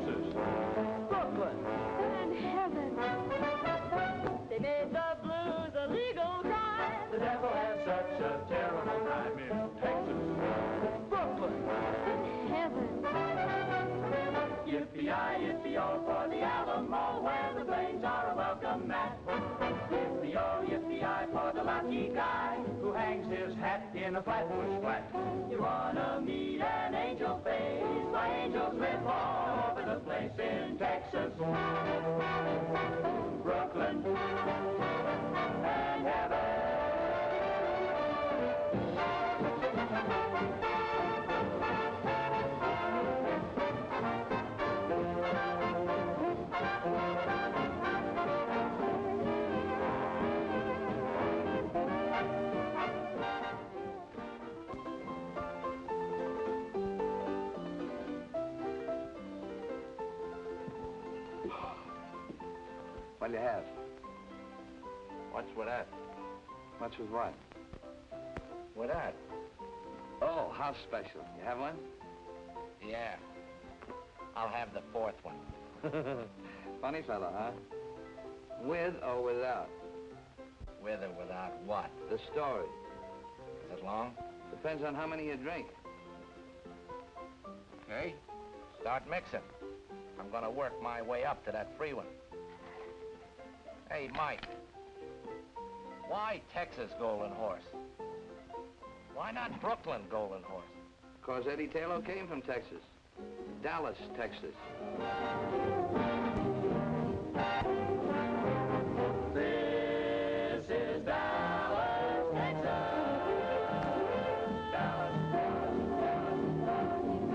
Texas. Brooklyn. And heaven. They made the blues a legal crime. The devil had such a terrible time in Texas. Brooklyn. And heaven. Yippee-yi, yippee-yo for the Alamo, where the plains are a welcome mat. Yippee-yo, yippee-yi for the lucky guy who hangs his hat in a flatbush flat. You wanna meet an angel face? Why, angels live all over the place in Texas. Brooklyn and heaven. What'll you have? What's with that? What's with what? With that? Oh, house special. You have one? Yeah. I'll have the fourth one. Funny fellow, huh? With or without? With or without what? The story. Is it long? Depends on how many you drink. Okay. Start mixing. I'm gonna work my way up to that free one. Hey, Mike. Why Texas Golden Horse? Why not Brooklyn Golden Horse? Because Eddie Taylor came from Texas. Dallas, Texas. This is Dallas, Texas. Dallas, Dallas, Dallas, Dallas.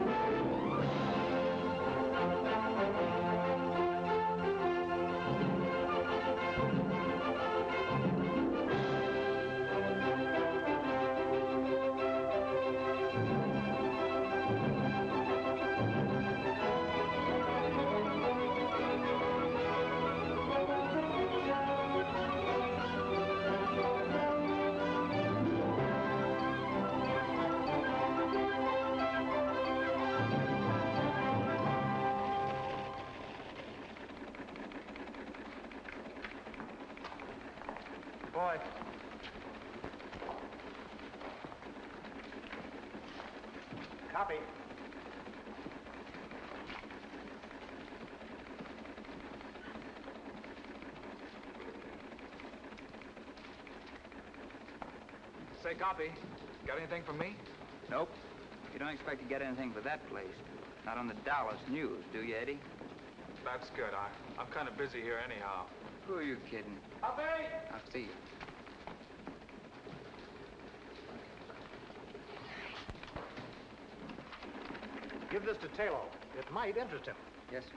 Boy. Copy. Say, copy. Got anything for me? Nope. You don't expect to get anything for that place. Not on the Dallas News, do you, Eddie? That's good. I'm kind of busy here anyhow. Who are you kidding? Copy. I'll see you. Give this to Taylor. It might interest him. Yes, sir.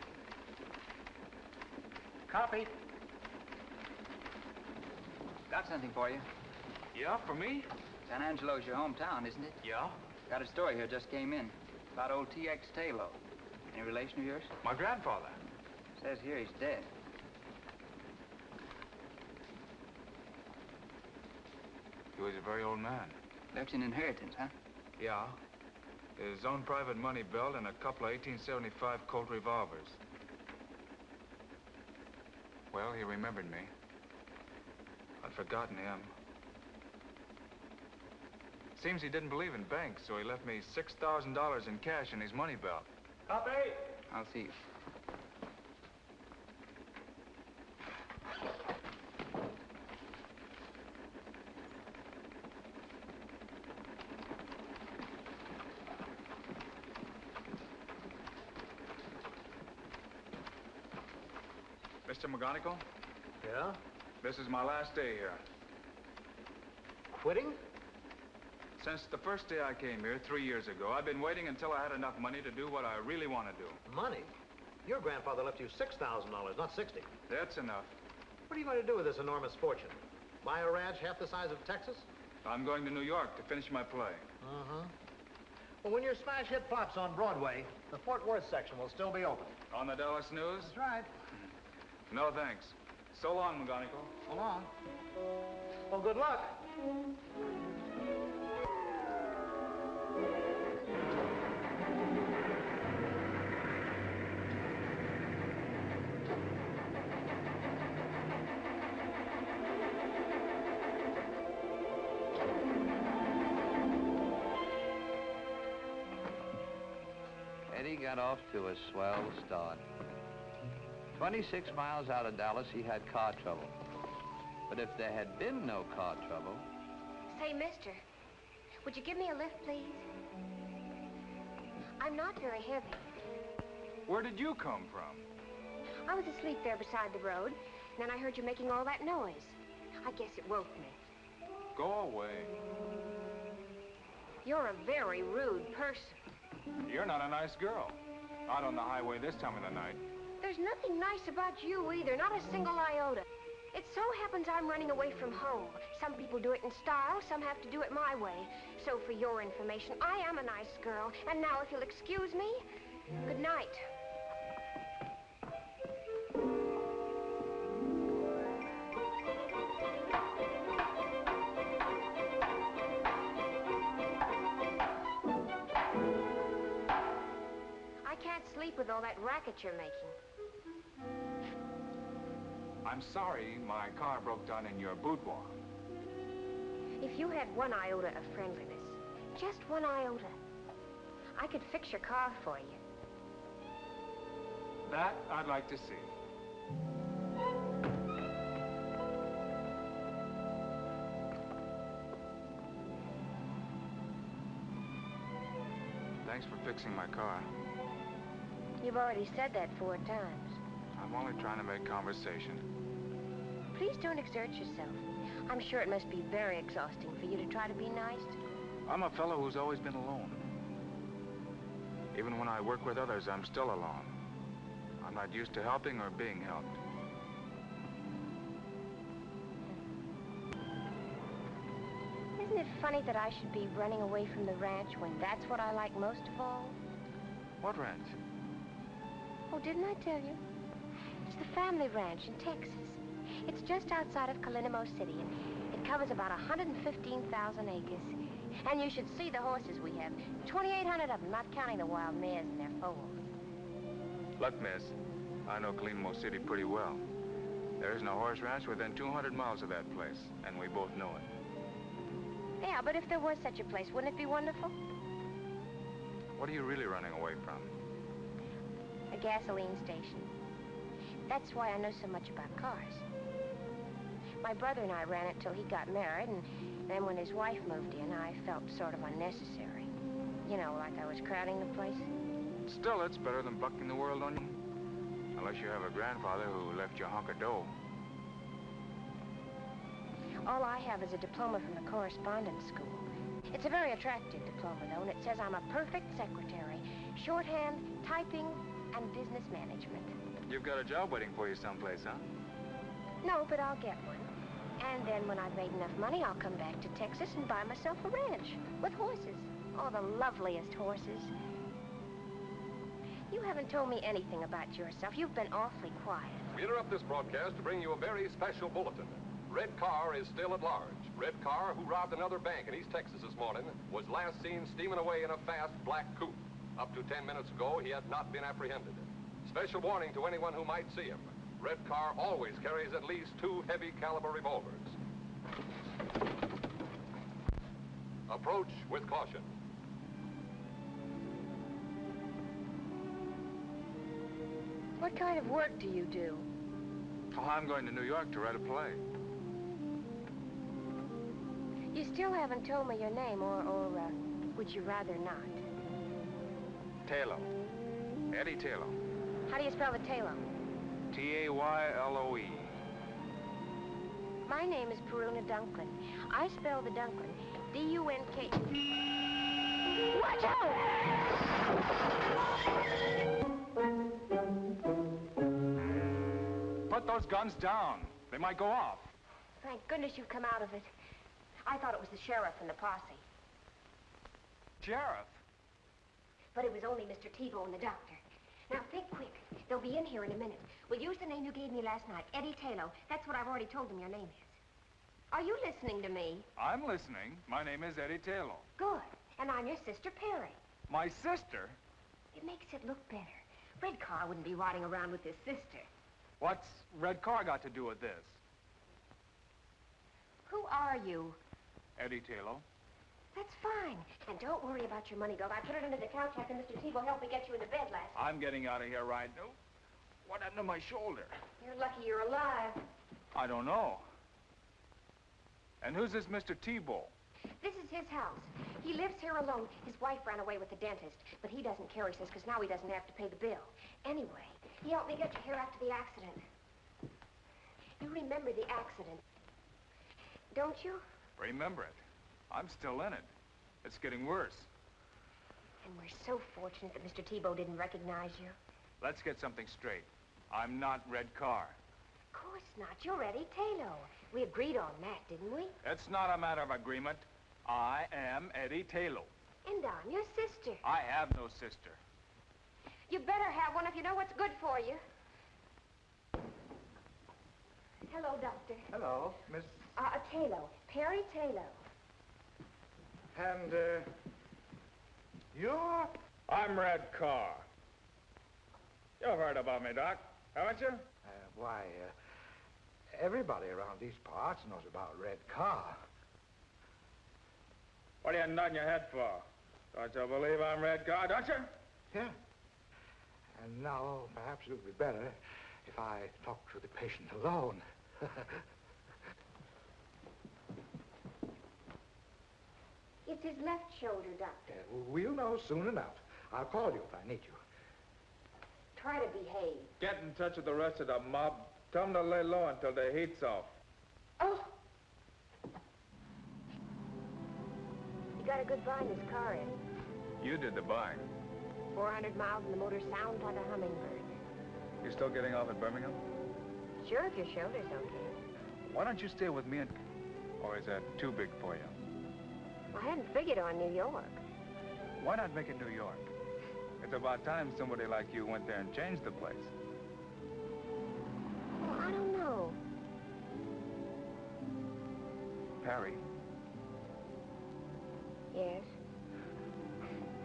Copy. Got something for you. Yeah, for me? San Angelo's your hometown, isn't it? Yeah. Got a story here, just came in. About old T.X. Taylor. Any relation of yours? My grandfather. Says here he's dead. He was a very old man. Left an inheritance, huh? Yeah. His own private money belt and a couple of 1875 Colt revolvers. Well, he remembered me. I'd forgotten him. Seems he didn't believe in banks, so he left me $6,000 in cash in his money belt. Copy. I'll see you. Mr. McGonigal, Yeah? this is my last day here. Quitting? Since the first day I came here 3 years ago, I've been waiting until I had enough money to do what I really want to do. Money? Your grandfather left you $6,000, not 60. That's enough. What are you going to do with this enormous fortune? Buy a ranch half the size of Texas? I'm going to New York to finish my play. Uh-huh. Well, when your smash hit flops on Broadway, the Fort Worth section will still be open. On the Dallas News? That's right. No, thanks. So long, McGonigal. So long. Well, good luck. got off to a swell start. 26 miles out of Dallas, he had car trouble. But if there had been no car trouble... Say, mister, would you give me a lift, please? I'm not very heavy. Where did you come from? I was asleep there beside the road, and then I heard you making all that noise. I guess it woke me. Go away. You're a very rude person. You're not a nice girl. Out on the highway this time of the night. There's nothing nice about you either, not a single iota. It so happens I'm running away from home. Some people do it in style, some have to do it my way. So for your information, I am a nice girl. And now, if you'll excuse me, good night. I can't sleep with all that racket you're making. I'm sorry my car broke down in your boudoir. If you had one iota of friendliness, just one iota, I could fix your car for you. That I'd like to see. Thanks for fixing my car. You've already said that 4 times. I'm only trying to make conversation. Please don't exert yourself. I'm sure it must be very exhausting for you to try to be nice. I'm a fellow who's always been alone. Even when I work with others, I'm still alone. I'm not used to helping or being helped. Isn't it funny that I should be running away from the ranch when that's what I like most of all? What ranch? Oh, didn't I tell you? It's the family ranch in Texas. It's just outside of Calinamo City, and it covers about 115,000 acres. And you should see the horses we have. 2,800 of them, not counting the wild mares in their foals. Look, miss, I know Calinamo City pretty well. There isn't a horse ranch within 200 miles of that place, and we both know it. Yeah, but if there was such a place, wouldn't it be wonderful? What are you really running away from? A gasoline station. That's why I know so much about cars. My brother and I ran it till he got married, and then when his wife moved in, I felt sort of unnecessary. You know, like I was crowding the place. Still, it's better than bucking the world on you. Unless you have a grandfather who left you a hunk of dough. All I have is a diploma from the correspondence school. It's a very attractive diploma, though, and it says I'm a perfect secretary. Shorthand, typing, and business management. You've got a job waiting for you someplace, huh? No, but I'll get one. And then when I've made enough money, I'll come back to Texas and buy myself a ranch with horses. Oh, the loveliest horses. You haven't told me anything about yourself. You've been awfully quiet. We interrupt this broadcast to bring you a very special bulletin. Red Car is still at large. Red Car, who robbed another bank in East Texas this morning, was last seen steaming away in a fast black coupe. Up to 10 minutes ago, he had not been apprehended. Special warning to anyone who might see him. Red Car always carries at least 2 heavy caliber revolvers. Approach with caution. What kind of work do you do? Oh, I'm going to New York to write a play. You still haven't told me your name, or would you rather not? Taylor. Eddie Taylor. How do you spell the Taylor? T-A-Y-L-O-E. My name is Peruna Dunklin. I spell the Dunklin D-U-N-K. Watch out! Put those guns down. They might go off. Thank goodness you've come out of it. I thought it was the sheriff and the posse. Sheriff? But it was only Mr. Tebow and the doctor. Now, think quick. They'll be in here in a minute. We'll use the name you gave me last night, Eddie Taylor. That's what I've already told them your name is. Are you listening to me? I'm listening. My name is Eddie Taylor. Good. And I'm your sister, Perry. My sister? It makes it look better. Red Car wouldn't be riding around with his sister. What's Red Car got to do with this? Who are you? Eddie Taylor. That's fine. And don't worry about your money belt. I put it under the couch after Mr. Tebow helped me get you into bed last night. I'm getting out of here right now. What happened to my shoulder? You're lucky you're alive. I don't know. And who's this Mr. Tebow? This is his house. He lives here alone. His wife ran away with the dentist, but he doesn't care, he says, because now he doesn't have to pay the bill. Anyway, he helped me get you here after the accident. You remember the accident, don't you? Remember it. I'm still in it. It's getting worse. And we're so fortunate that Mr. Tebow didn't recognize you. Let's get something straight. I'm not Red Car. Of course not. You're Eddie Taylor. We agreed on that, didn't we? It's not a matter of agreement. I am Eddie Taylor. And I'm your sister. I have no sister. You better have one if you know what's good for you. Hello, Doctor. Hello, Miss... Taylor. Perry Taylor. And, you're... I'm Red Car. You've heard about me, Doc, haven't you? Why, everybody around these parts knows about Red Car. What are you nodding your head for? Don't you believe I'm Red Car, don't you? Yeah. And now, perhaps it would be better if I talk to the patient alone. It's his left shoulder, Doctor. We'll know soon enough. I'll call you if I need you. Try to behave. Get in touch with the rest of the mob. Tell them to lay low until the heat's off. Oh! You got a good buy in this car, Eddie. You did the buying. 400 miles and the motor sounds like a hummingbird. You still getting off at Birmingham? Sure, if your shoulder's okay. Why don't you stay with me and... Or is that too big for you? I hadn't figured on New York. Why not make it New York? It's about time somebody like you went there and changed the place. Well, I don't know. Perry, Yes?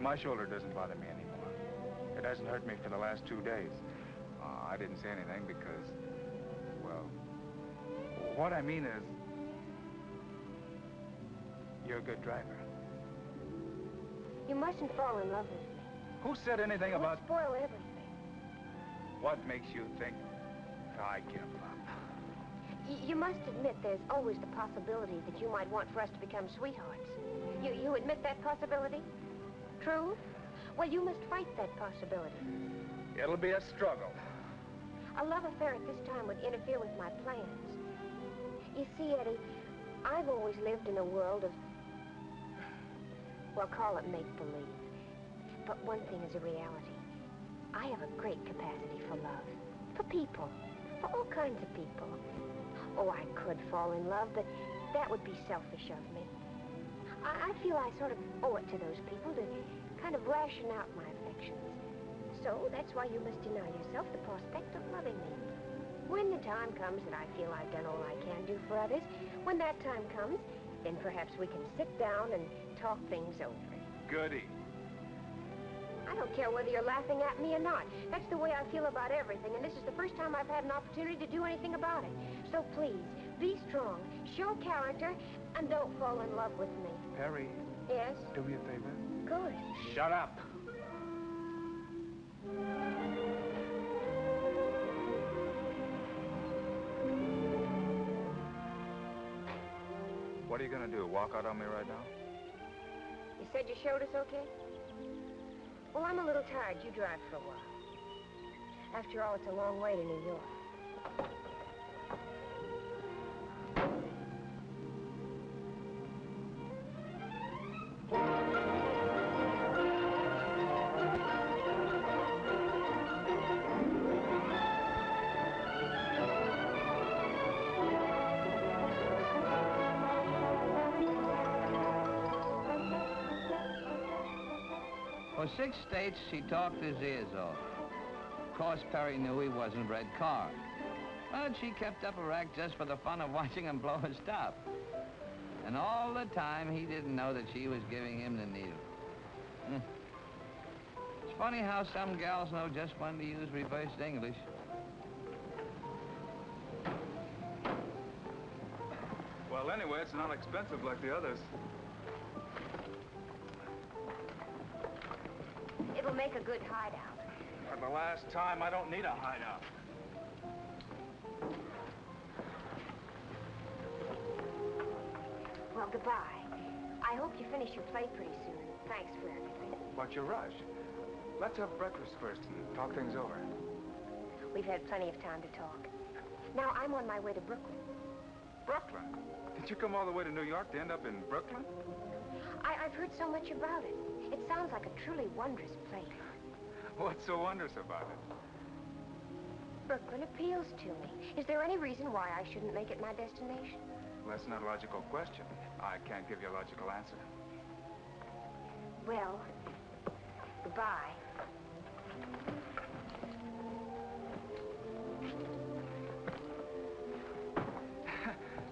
my shoulder doesn't bother me anymore. It hasn't hurt me for the last 2 days. I didn't say anything because, well, what I mean is, you're a good driver. You mustn't fall in love with me. Who said anything It would about... spoil everything. What makes you think I give up? You must admit there's always the possibility that you might want for us to become sweethearts. You admit that possibility? True? Well, you must fight that possibility. It'll be a struggle. A love affair at this time would interfere with my plans. You see, Eddie, I've always lived in a world of, well, call it make-believe. But one thing is a reality. I have a great capacity for love. For people. For all kinds of people. Oh, I could fall in love, but that would be selfish of me. I feel I sort of owe it to those people to kind of ration out my affections. So that's why you must deny yourself the prospect of loving me. When the time comes that I feel I've done all I can do for others, when that time comes, then perhaps we can sit down and talk things over. Goody. I don't care whether you're laughing at me or not. That's the way I feel about everything, and this is the first time I've had an opportunity to do anything about it. So please, be strong, show character, and don't fall in love with me. Perry. Yes? Do me a favor. Good. Shut up. What are you gonna do, walk out on me right now? You said your shoulder's okay? Well, I'm a little tired. You drive for a while. After all, it's a long way to New York. For 6 states, she talked his ears off. Of course, Perry knew he wasn't Red Car. But she kept up a rack just for the fun of watching him blow his top. And all the time, he didn't know that she was giving him the needle. It's funny how some gals know just when to use reversed English. Well, anyway, it's not expensive like the others. make a good hideout. For the last time, I don't need a hideout. Well, goodbye. I hope you finish your play pretty soon. Thanks for everything. What's your rush? Let's have breakfast first and talk things over. We've had plenty of time to talk. Now, I'm on my way to Brooklyn. Brooklyn? Did you come all the way to New York to end up in Brooklyn? I've heard so much about it. It sounds like a truly wondrous place. What's so wondrous about it? Brooklyn appeals to me. Is there any reason why I shouldn't make it my destination? Well, that's not a logical question. I can't give you a logical answer. Well, goodbye.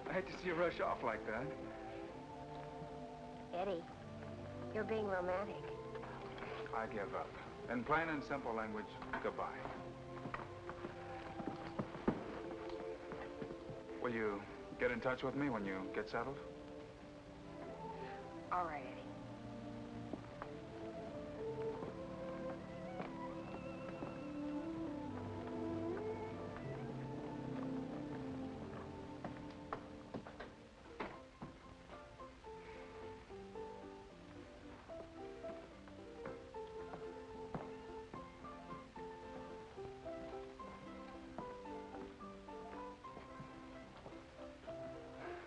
I hate to see you rush off like that. Eddie, you're being romantic. I give up. In plain and simple language, goodbye. Will you get in touch with me when you get settled? All right, Eddie.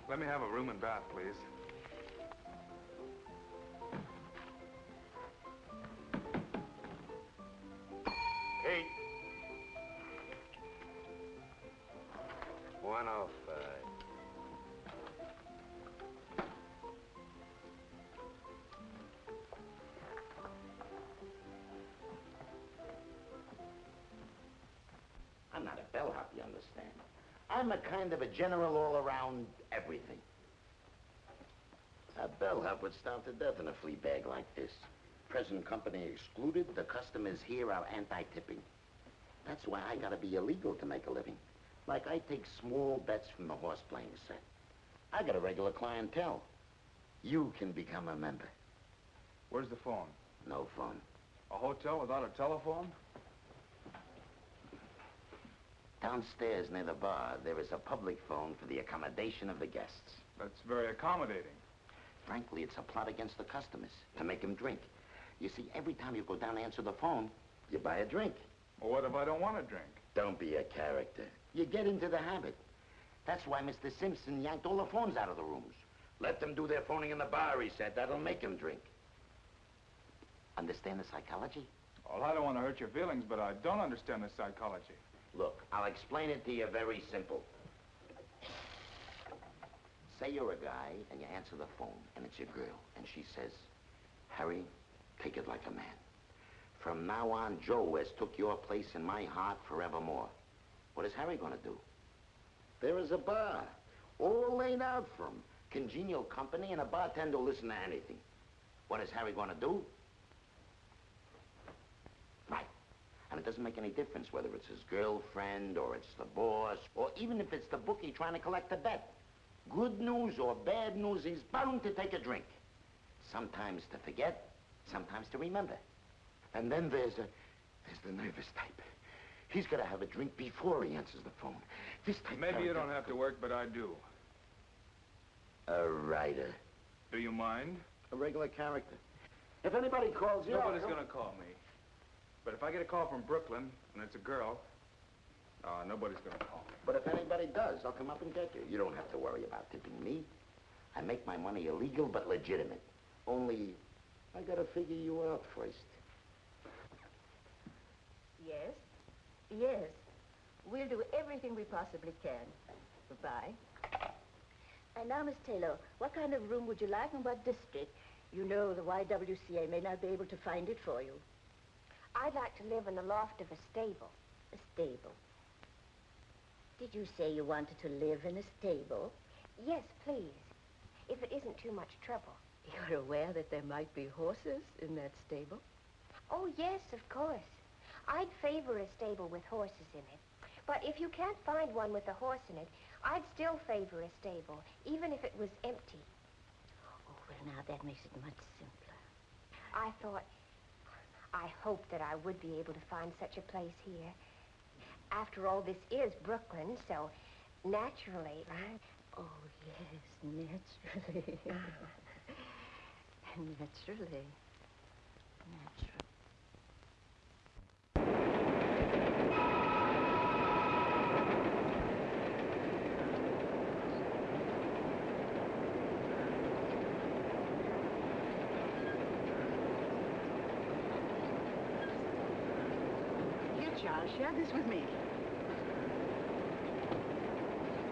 Let me have a room and bath, please. Hey. 105. I'm not a bellhop, you understand. I'm a kind of a general all-around everything. A bellhop would starve to death in a flea bag like this. Present company excluded, the customers here are anti-tipping. That's why I gotta be illegal to make a living. Like I take small bets from the horse playing set. I got a regular clientele. You can become a member. Where's the phone? No phone. A hotel without a telephone? Downstairs near the bar, there is a public phone for the accommodation of the guests. That's very accommodating. Frankly, it's a plot against the customers, to make them drink. You see, every time you go down to answer the phone, you buy a drink. Well, what if I don't want to drink? Don't be a character. You get into the habit. That's why Mr. Simpson yanked all the phones out of the rooms. Let them do their phoning in the bar, he said. That'll make them drink. Understand the psychology? Well, I don't want to hurt your feelings, but I don't understand the psychology. Look, I'll explain it to you very simple. Say you're a guy, and you answer the phone, and it's your girl, and she says, Harry, take it like a man. From now on, Joe has took your place in my heart forevermore. What is Harry gonna do? There is a bar, all laid out for him. Congenial company, and a bartender will listen to anything. What is Harry gonna do? Right. And it doesn't make any difference whether it's his girlfriend, or it's the boss, or even if it's the bookie trying to collect a bet. Good news or bad news, he's bound to take a drink. Sometimes to forget, sometimes to remember. And then there's the nervous type. He's got to have a drink before he answers the phone. This type... Maybe you don't have to work, but I do. A writer. Do you mind? A regular character. If anybody calls you... Nobody's gonna call me. But if I get a call from Brooklyn, and it's a girl, nobody's gonna call me. But if anybody does, I'll come up and get you. You don't have to worry about tipping me. I make my money illegal, but legitimate. Only, I gotta figure you out first. Yes? Yes. We'll do everything we possibly can. Goodbye. And now, Miss Taylor, what kind of room would you like and what district? You know the YWCA may not be able to find it for you. I'd like to live in the loft of a stable. A stable? Did you say you wanted to live in a stable? Yes, please. If it isn't too much trouble. You're aware that there might be horses in that stable? Oh, yes, of course. I'd favor a stable with horses in it. But if you can't find one with a horse in it, I'd still favor a stable, even if it was empty. Oh, well, now that makes it much simpler. I thought I hoped that I would be able to find such a place here. After all, this is Brooklyn, so naturally, right? Oh, yes, naturally. Naturally. Here, Charles, share this with me.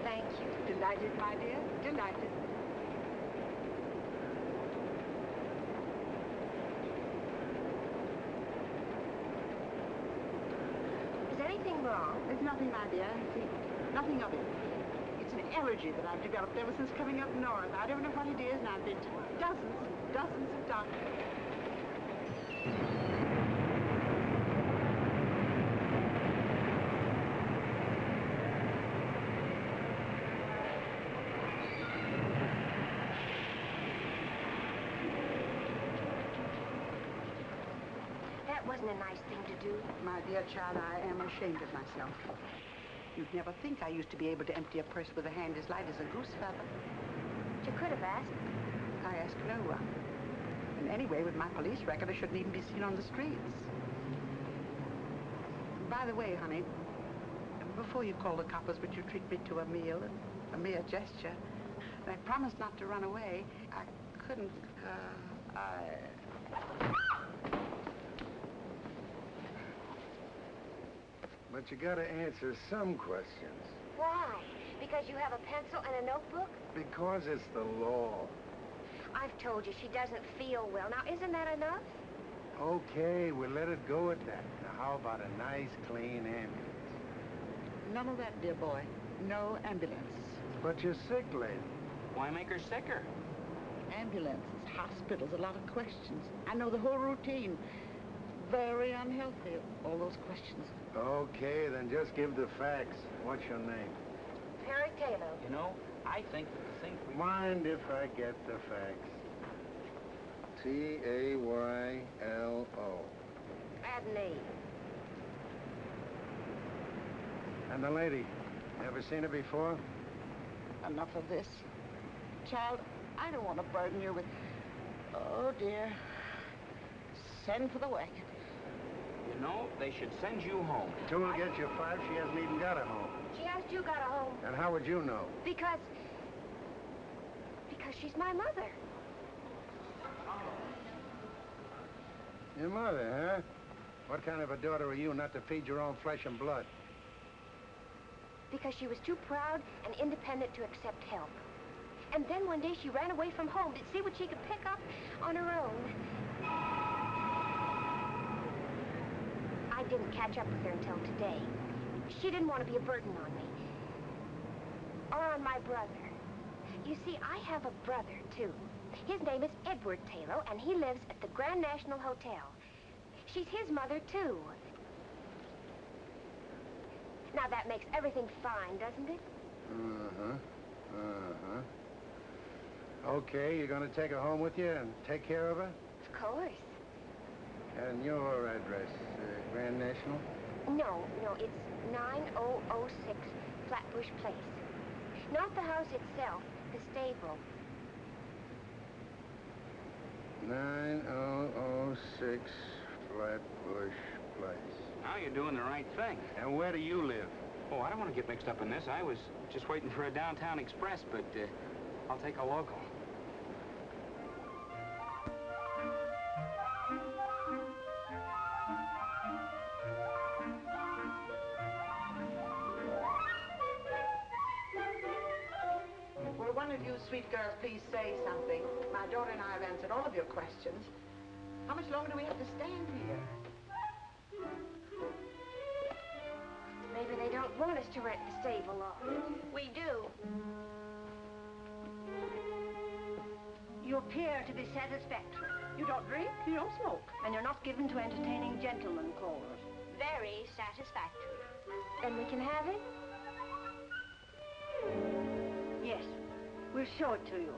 Thank you. Delighted, my dear, delighted. Is anything wrong? There's nothing, my dear. See, nothing of it. It's an allergy that I've developed ever since coming up north. I don't know what it is, and I've been to dozens of doctors. That wasn't a nice thing to do. My dear child, I am ashamed of myself. You'd never think I used to be able to empty a purse with a hand as light as a goose feather. You could have asked. I asked no one. And anyway, with my police record, I shouldn't even be seen on the streets. By the way, honey, before you call the coppers, would you treat me to a meal, a mere gesture? And I promised not to run away. I couldn't, But you gotta answer some questions. Why? Because you have a pencil and a notebook? Because it's the law. I've told you she doesn't feel well. Now, isn't that enough? Okay, we'll let it go at that. Now, how about a nice, clean ambulance? none of that, dear boy. No ambulance. But you're sick, lady. Why make her sicker? Ambulances, hospitals, a lot of questions. I know the whole routine. Very unhealthy, all those questions. Okay, then just give the facts. What's your name? Perry Taylor. You know, I think that the thing we... Mind if I get the facts? T-A-Y-L-O. Add an E. And the lady, ever seen her before? Enough of this. Child, I don't want to burden you with... Oh, dear. Send for the wagon. You know, they should send you home. Two will get you 5. She hasn't even got a home. She asked you got a home. And how would you know? Because she's my mother. Your mother, huh? What kind of a daughter are you not to feed your own flesh and blood? Because she was too proud and independent to accept help. And then one day she ran away from home to see what she could pick up on her own. I didn't catch up with her until today. She didn't want to be a burden on me. Or on my brother. You see, I have a brother, too. His name is Edward Taylor, and he lives at the Grand National Hotel. She's his mother, too. Now, that makes everything fine, doesn't it? Okay, you're going to take her home with you and take care of her? Of course. And your address, Grand National? No, it's 9006 Flatbush Place. Not the house itself, the stable. 9006 Flatbush Place. Now you're doing the right thing. And where do you live? Oh, I don't want to get mixed up in this. I was just waiting for a downtown express, but I'll take a local. Will one of you sweet girls please say something? My daughter and I have answered all of your questions. How much longer do we have to stand here? Maybe they don't want us to rent the stable loft. We do. You appear to be satisfactory. You don't drink, you don't smoke. And you're not given to entertaining gentlemen callers. Very satisfactory. Then we can have it? Yes, we'll show it to you.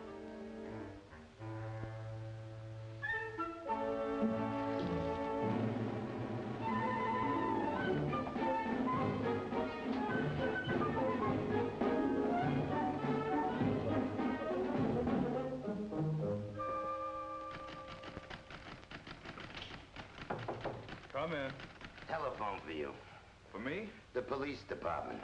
Come in. Telephone for you. For me? The police department.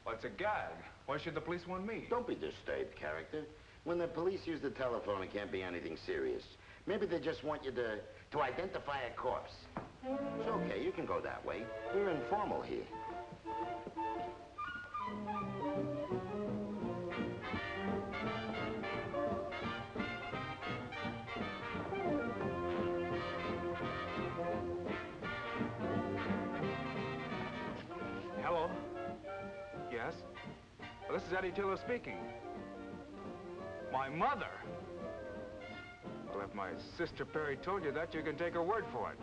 Well, it's a gag. Why should the police want me? Don't be disturbed, character. When the police use the telephone, it can't be anything serious. Maybe they just want you to identify a corpse. It's okay, you can go that way. We're informal here. Hello? Yes? Well, this is Eddie Taylor speaking. My mother? Well, if my sister Perry told you that, you can take her word for it.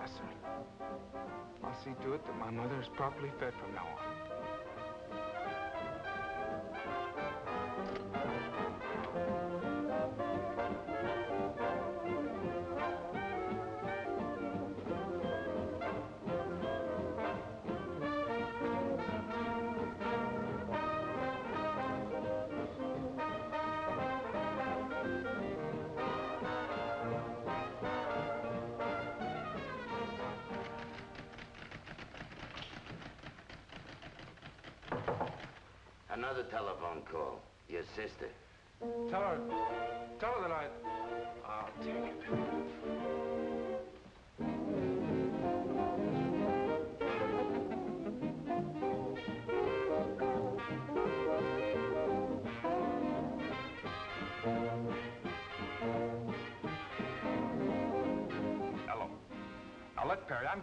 Yes, sir. I'll see to it that my mother is properly fed from now on. Another telephone call. Your sister. Tell her that I'll take it. Hello. Now, look, Perry, I'm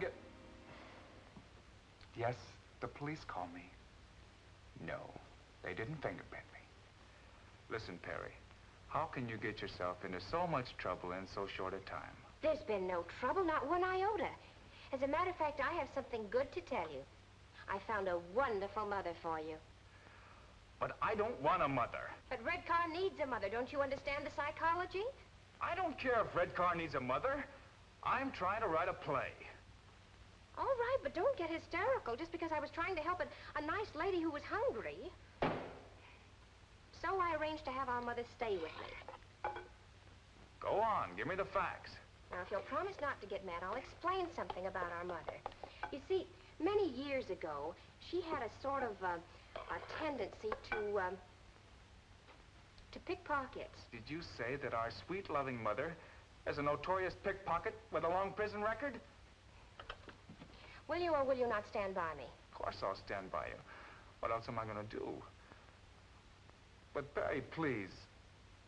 Yes, the police call me. No, they didn't fingerprint me. Listen, Perry, how can you get yourself into so much trouble in so short a time? There's been no trouble, not one iota. As a matter of fact, I have something good to tell you. I found a wonderful mother for you. But I don't want a mother. But Red Car needs a mother. Don't you understand the psychology? I don't care if Red Car needs a mother. I'm trying to write a play. All right, but don't get hysterical just because I was trying to help a nice lady who was hungry. So I arranged to have our mother stay with me. Go on, give me the facts. Now, if you'll promise not to get mad, I'll explain something about our mother. You see, many years ago, she had a sort of a tendency to pickpockets. Did you say that our sweet, loving mother is a notorious pickpocket with a long prison record? Will you or will you not stand by me? Of course I'll stand by you. What else am I going to do? But, Barry, please,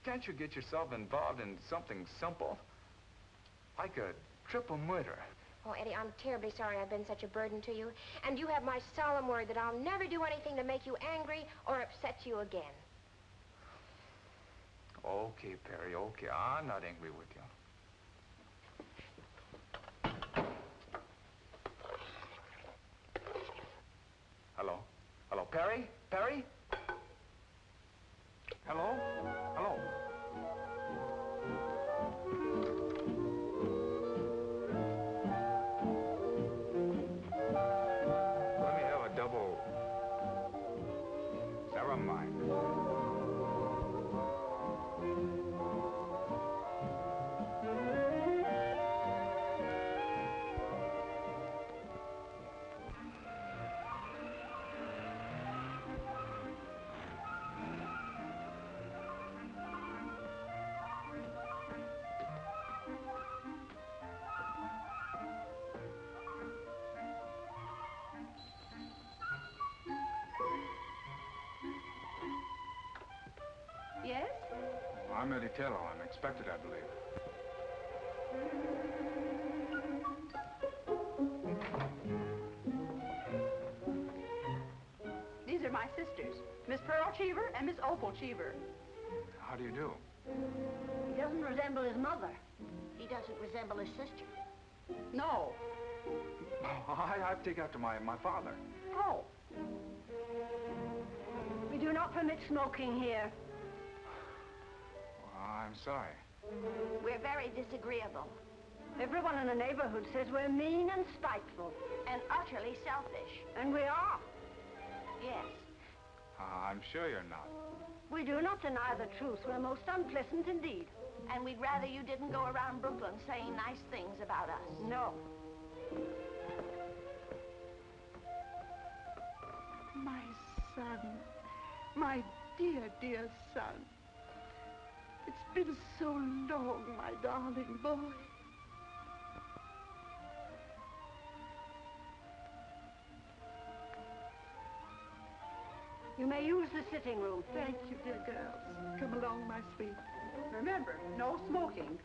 can't you get yourself involved in something simple? Like a triple murder. Oh, Eddie, I'm terribly sorry I've been such a burden to you. And you have my solemn word that I'll never do anything to make you angry or upset you again. Okay, Perry, okay. I'm not angry with you. Hello? Hello, Perry? Perry? Hello? Hello? Let me have a double... Never mind. Yes? I'm Eddie Taylor. I'm expected, I believe. These are my sisters, Miss Pearl Cheever and Miss Opal Cheever. How do you do? He doesn't resemble his mother. He doesn't resemble his sister. No. I take after my father. Oh. We do not permit smoking here. I'm sorry. We're very disagreeable. Everyone in the neighborhood says we're mean and spiteful. And utterly selfish. And we are. Yes. I'm sure you're not. We do not deny the truth. We're most unpleasant indeed. And we'd rather you didn't go around Brooklyn saying nice things about us. No. My son. My dear, dear son. It's been so long, my darling boy. You may use the sitting room. Thank you, dear girls. Come along, my sweet. Remember, no smoking.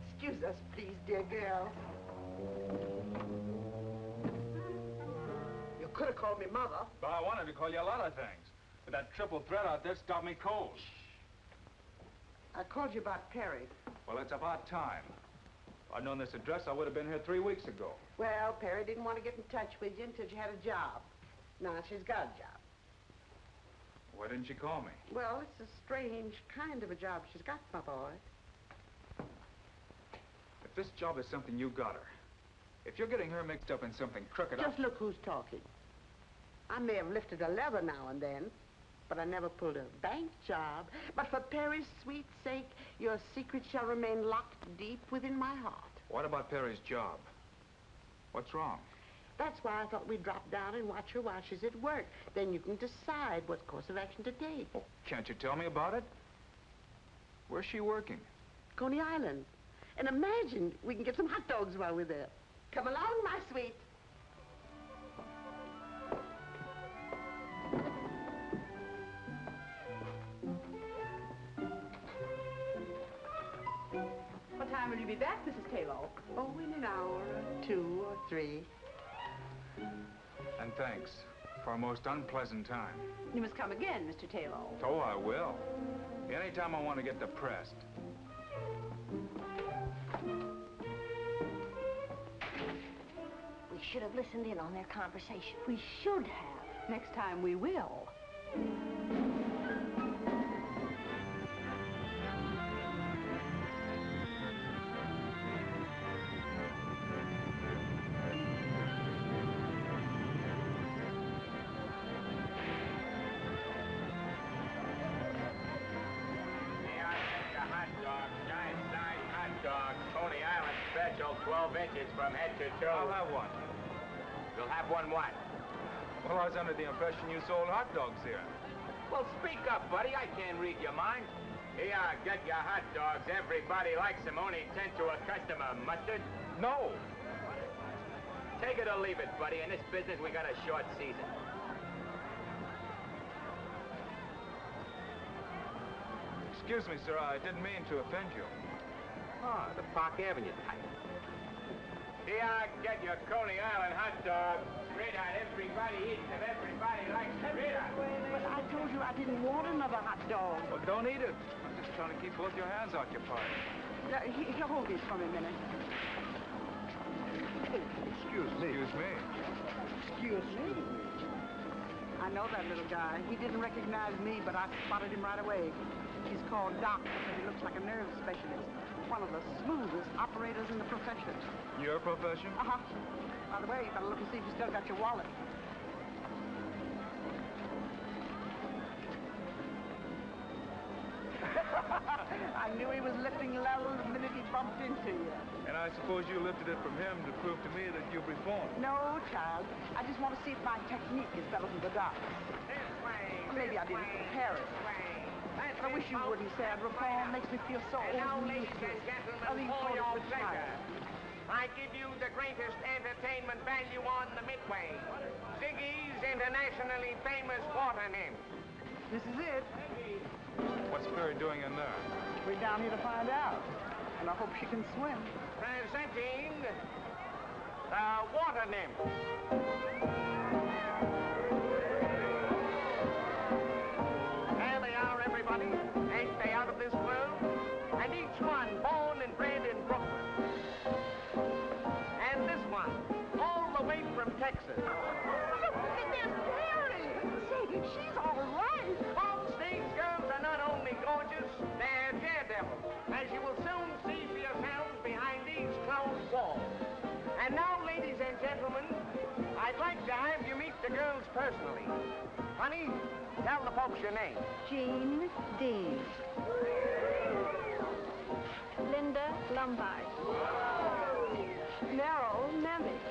Excuse us, please, dear girls. You could have called me Mother. But I wanted to call you a lot of things. But that triple threat out there stopped me cold. I called you about Perry. Well, it's about time. If I'd known this address, I would have been here 3 weeks ago. Well, Perry didn't want to get in touch with you until you had a job. Now she's got a job. Why didn't she call me? Well, it's a strange kind of a job she's got, my boy. If this job is something you got her, if you're getting her mixed up in something crooked... Just look who's talking. I may have lifted a lever now and then, but I never pulled a bank job. But for Perry's sweet sake, your secret shall remain locked deep within my heart. What about Perry's job? What's wrong? That's why I thought we'd drop down and watch her while she's at work. Then you can decide what course of action to take. Oh, can't you tell me about it? Where's she working? Coney Island. And imagine we can get some hot dogs while we're there. Come along, my sweet. What time will you be back, Mrs. Taylor? Oh, in an hour or 2 or 3. And thanks for a most unpleasant time. You must come again, Mr. Taylor. Oh, I will. Anytime I want to get depressed. We should have listened in on their conversation. We should have. Next time we will. Coney Island special, 12 inches from head to toe. I'll have one. You'll have one what? Well, I was under the impression you sold hot dogs here. Well, speak up, buddy. I can't read your mind. Here, get your hot dogs. Everybody likes them. Only 10 to a customer. Mustard? No. Take it or leave it, buddy. In this business, we got a short season. Excuse me, sir. I didn't mean to offend you. Ah, the Park Avenue type. Here, get your Coney Island hot dogs. Straight out, everybody eats them. Everybody likes them. Straight out. But I told you I didn't want another hot dog. Well, don't eat it. I'm just trying to keep both your hands occupied. Here, hold this for me a minute. Excuse me. Excuse me. Excuse me. I know that little guy. He didn't recognize me, but I spotted him right away. He's called Doc because he looks like a nerve specialist. One of the smoothest operators in the profession. Your profession? Uh-huh. By the way, you better look and see if you still got your wallet. I knew he was lifting level the minute he bumped into you. And I suppose you lifted it from him to prove to me that you've reformed. No, child. I just want to see if my technique is better than the Doc's. Maybe I didn't prepare it. I wish you wouldn't say I'd reform. Makes me feel so old. Now, ladies and gentlemen, for your pleasure, I give you the greatest entertainment value on the Midway. Ziggy's internationally famous water nymph. This is it. What's Perry doing in there? We're down here to find out. And I hope she can swim. Presenting the water nymph. There they are, everybody. Ain't they out of this world? And each one born and bred in Brooklyn. And this one, all the way from Texas. Look at this Perry! Say, she's all right. All stage girls are not only gorgeous, they're daredevils, as you will soon see for yourselves behind these closed walls. And now, ladies and gentlemen, I'd like to have you meet the girls' personally. Honey, tell the folks your name. Jean Dean. Linda Lombard. Merrill Nemeth.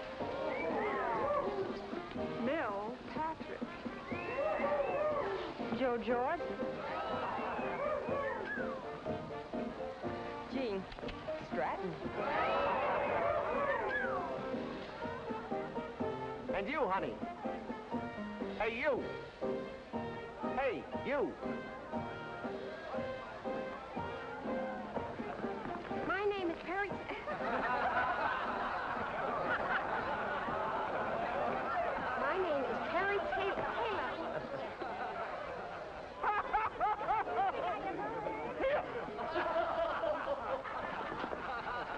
Mill Patrick. Joe Jordan. Jean Stratton. And you, honey. Hey, you. Hey, you. My name is Perry... My name is Perry Taylor.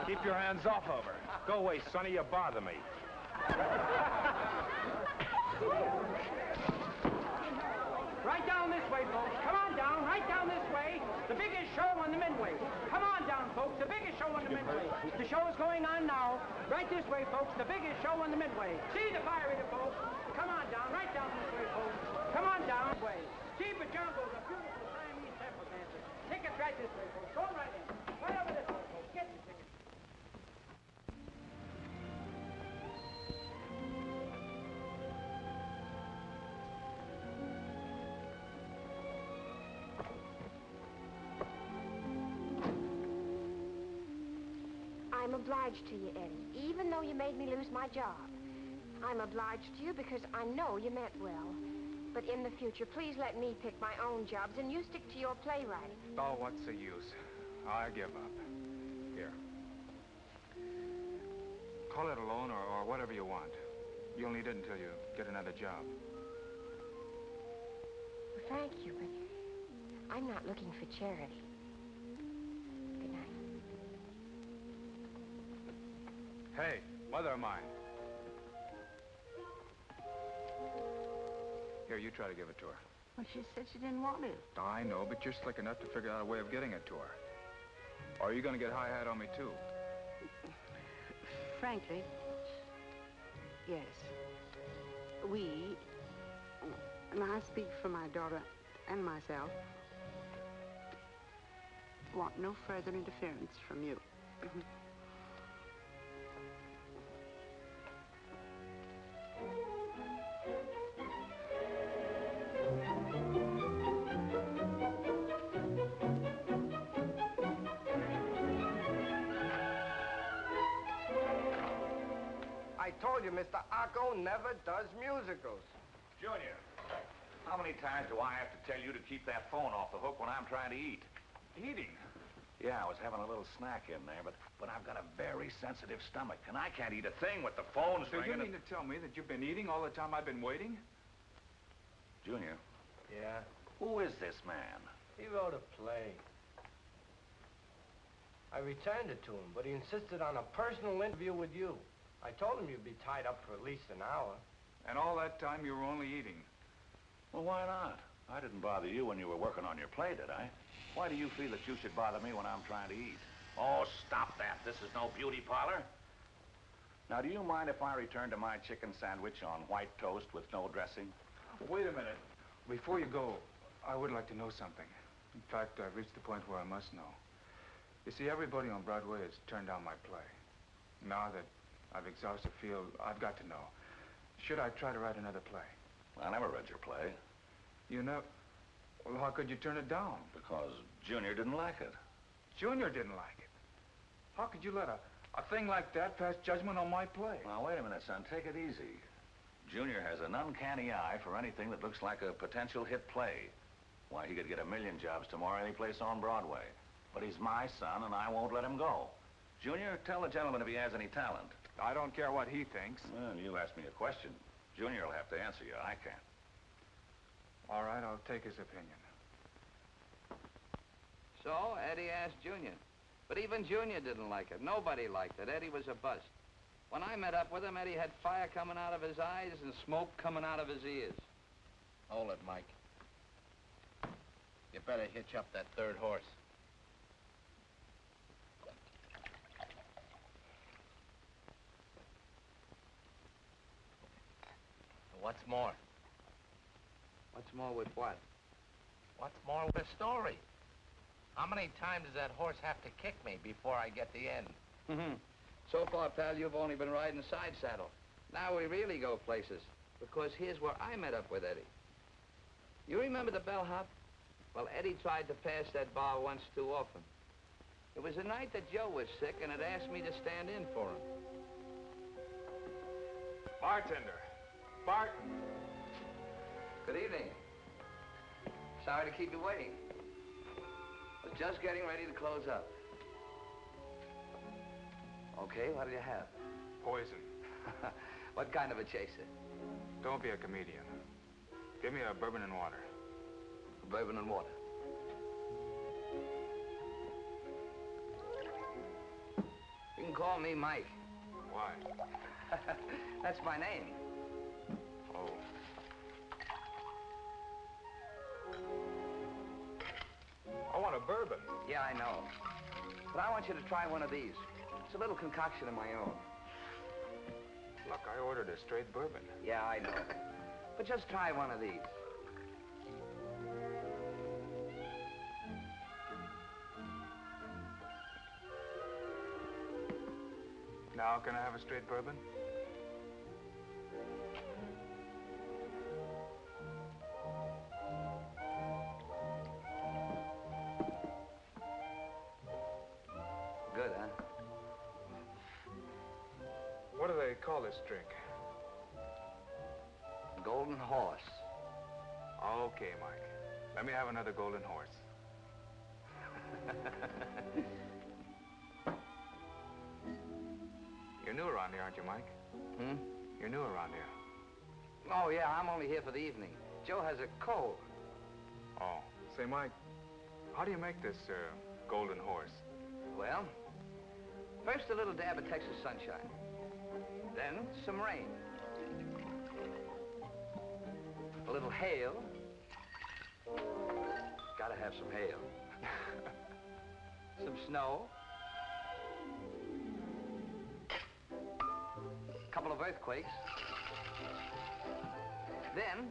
Keep your hands off of her. Go away, Sonny. You bother me. Right down this way, folks. Come on down, right down this way. The biggest show on the Midway. Come on down, folks. The biggest show on the Midway. The show is going on now. Right this way, folks. The biggest show on the Midway. See the fire eater, folks. Come on down, right down this way, folks. Come on down. Way. See Bajango's a beautiful Siamese temple dancer. Tickets right this way, folks. Go right in. Right over this way, folks. Get your tickets. I'm obliged to you, Eddie, even though you made me lose my job. I'm obliged to you because I know you meant well. But in the future, please let me pick my own jobs and you stick to your playwriting. Oh, what's the use? I give up. Here. Call it a loan or whatever you want. You'll need it until you get another job. Well, thank you, but I'm not looking for charity. Good night. Hey, mother of mine. Here, you try to give it to her. Well, she said she didn't want it. I know, but you're slick enough to figure out a way of getting it to her. Or are you going to get high-hat on me, too? Frankly, yes. We, and I speak for my daughter and myself, want no further interference from you. I told you, Mr. Arco never does musicals. Junior, how many times do I have to tell you to keep that phone off the hook when I'm trying to eat? Eating? Yeah, I was having a little snack in there, but I've got a very sensitive stomach, and I can't eat a thing with the phone's So ringing. you mean to tell me that you've been eating all the time I've been waiting? Junior, Yeah? who is this man? He wrote a play. I returned it to him, but he insisted on a personal interview with you. I told him you'd be tied up for at least an hour. And all that time you were only eating? Well, why not? I didn't bother you when you were working on your play, did I? Why do you feel that you should bother me when I'm trying to eat? Oh, stop that. This is no beauty parlor. Now, do you mind if I return to my chicken sandwich on white toast with no dressing? Wait a minute. Before you go, I would like to know something. In fact, I've reached the point where I must know. You see, everybody on Broadway has turned down my play. Now that I've exhausted the field, I've got to know. Should I try to write another play? I never read your play. You know... Well, how could you turn it down? Because Junior didn't like it. Junior didn't like it? How could you let a thing like that pass judgment on my play? Now, wait a minute, son. Take it easy. Junior has an uncanny eye for anything that looks like a potential hit play. Why, he could get 1,000,000 jobs tomorrow any place on Broadway. But he's my son, and I won't let him go. Junior, tell the gentleman if he has any talent. I don't care what he thinks. Well, you asked me a question. Junior will have to answer you. I can't. All right, I'll take his opinion. So, Eddie asked Junior. But even Junior didn't like it. Nobody liked it. Eddie was a bust. When I met up with him, Eddie had fire coming out of his eyes and smoke coming out of his ears. Hold it, Mike. You better hitch up that third horse. What's more, What's more with what? What's more with the story? How many times does that horse have to kick me before I get the end? So far, pal, you've only been riding side saddle. Now we really go places, because here's where I met up with Eddie. You remember the bellhop? Well, Eddie tried to pass that bar once too often. It was the night that Joe was sick and had asked me to stand in for him. Bartender. Bart. Good evening. Sorry to keep you waiting. Was just getting ready to close up. Okay, what do you have? Poison. What kind of a chaser? Don't be a comedian. Give me a bourbon and water. Bourbon and water. You can call me Mike. Why? That's my name. Oh. I want a bourbon. Yeah, I know. But I want you to try one of these. It's a little concoction of my own. Look, I ordered a straight bourbon. Yeah, I know. But just try one of these. Now, can I have a straight bourbon? Good, huh? What do they call this drink? Golden Horse. Okay, Mike. Let me have another golden horse. You're new around here, aren't you, Mike? Hmm? You're new around here. Oh, yeah, I'm only here for the evening. Joe has a cold. Oh. Say, Mike, how do you make this, golden horse? Well, first a little dab of Texas sunshine. Then some rain. A little hail. Gotta have some hail. Some snow. A couple of earthquakes. Then,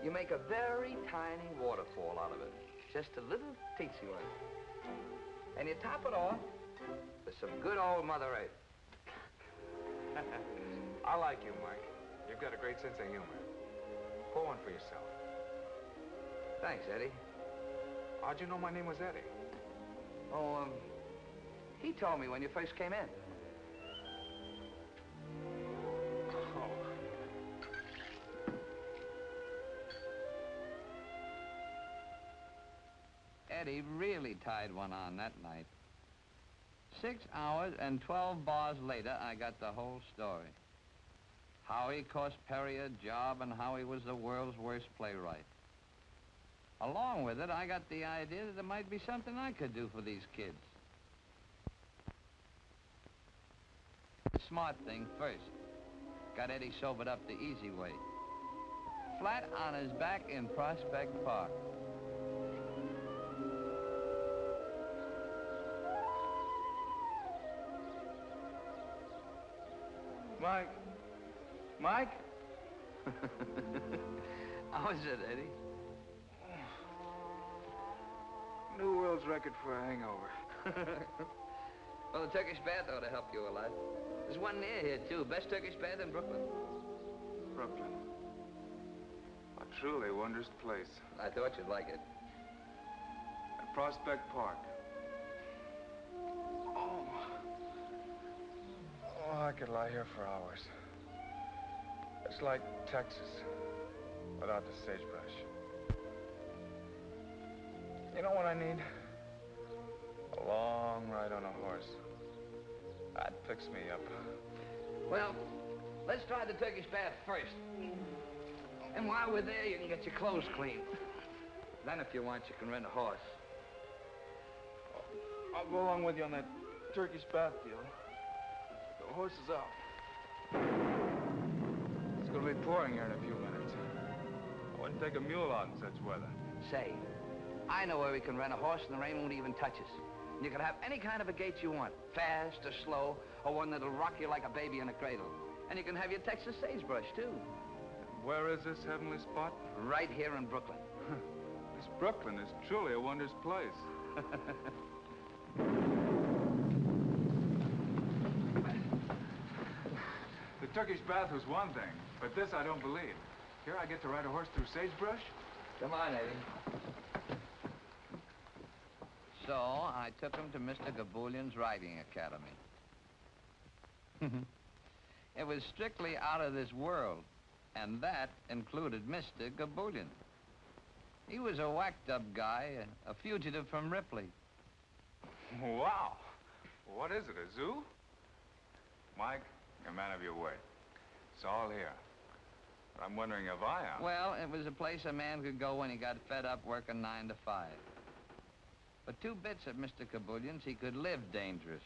you make a very tiny waterfall out of it. Just a little teensy one. And you top it off with some good old Mother Earth. I like you, Mike. You've got a great sense of humor. Pour one for yourself. Thanks, Eddie. How'd you know my name was Eddie? Oh, he told me when you first came in. Eddie really tied one on that night. 6 hours and 12 bars later, I got the whole story. How he cost Perry a job and how he was the world's worst playwright. Along with it, I got the idea that there might be something I could do for these kids. The smart thing first. Got Eddie sobered up the easy way. Flat on his back in Prospect Park. Mike? Mike? How is it, Eddie? New world's record for a hangover. Well, the Turkish bath ought to help you a lot. There's one near here, too. Best Turkish bath in Brooklyn. Brooklyn. A truly wondrous place. I thought you'd like it. At Prospect Park. Oh, I could lie here for hours. It's like Texas, without the sagebrush. You know what I need? A long ride on a horse. That picks me up. Well, let's try the Turkish bath first. And while we're there, you can get your clothes clean. Then, if you want, you can rent a horse. I'll go along with you on that Turkish bath deal. The horse is out. It's gonna be pouring here in a few minutes. I wouldn't take a mule out in such weather. Say, I know where we can rent a horse and the rain won't even touch us. And you can have any kind of a gait you want. Fast or slow, or one that'll rock you like a baby in a cradle. And you can have your Texas sagebrush, too. Where is this heavenly spot? Right here in Brooklyn. This Brooklyn is truly a wondrous place. The Turkish bath was one thing, but this I don't believe. Here I get to ride a horse through sagebrush? Come on, Eddie. So I took him to Mr. Gaboulian's riding academy. It was strictly out of this world, and that included Mr. Gaboulian. He was a whacked-up guy, a fugitive from Ripley. Wow. What is it, a zoo? Mike, you're a man of your word. It's all here. But I'm wondering if I am. Well, it was a place a man could go when he got fed up working 9 to 5. But 2 bits at Mr. Gaboulian's, he could live dangerous.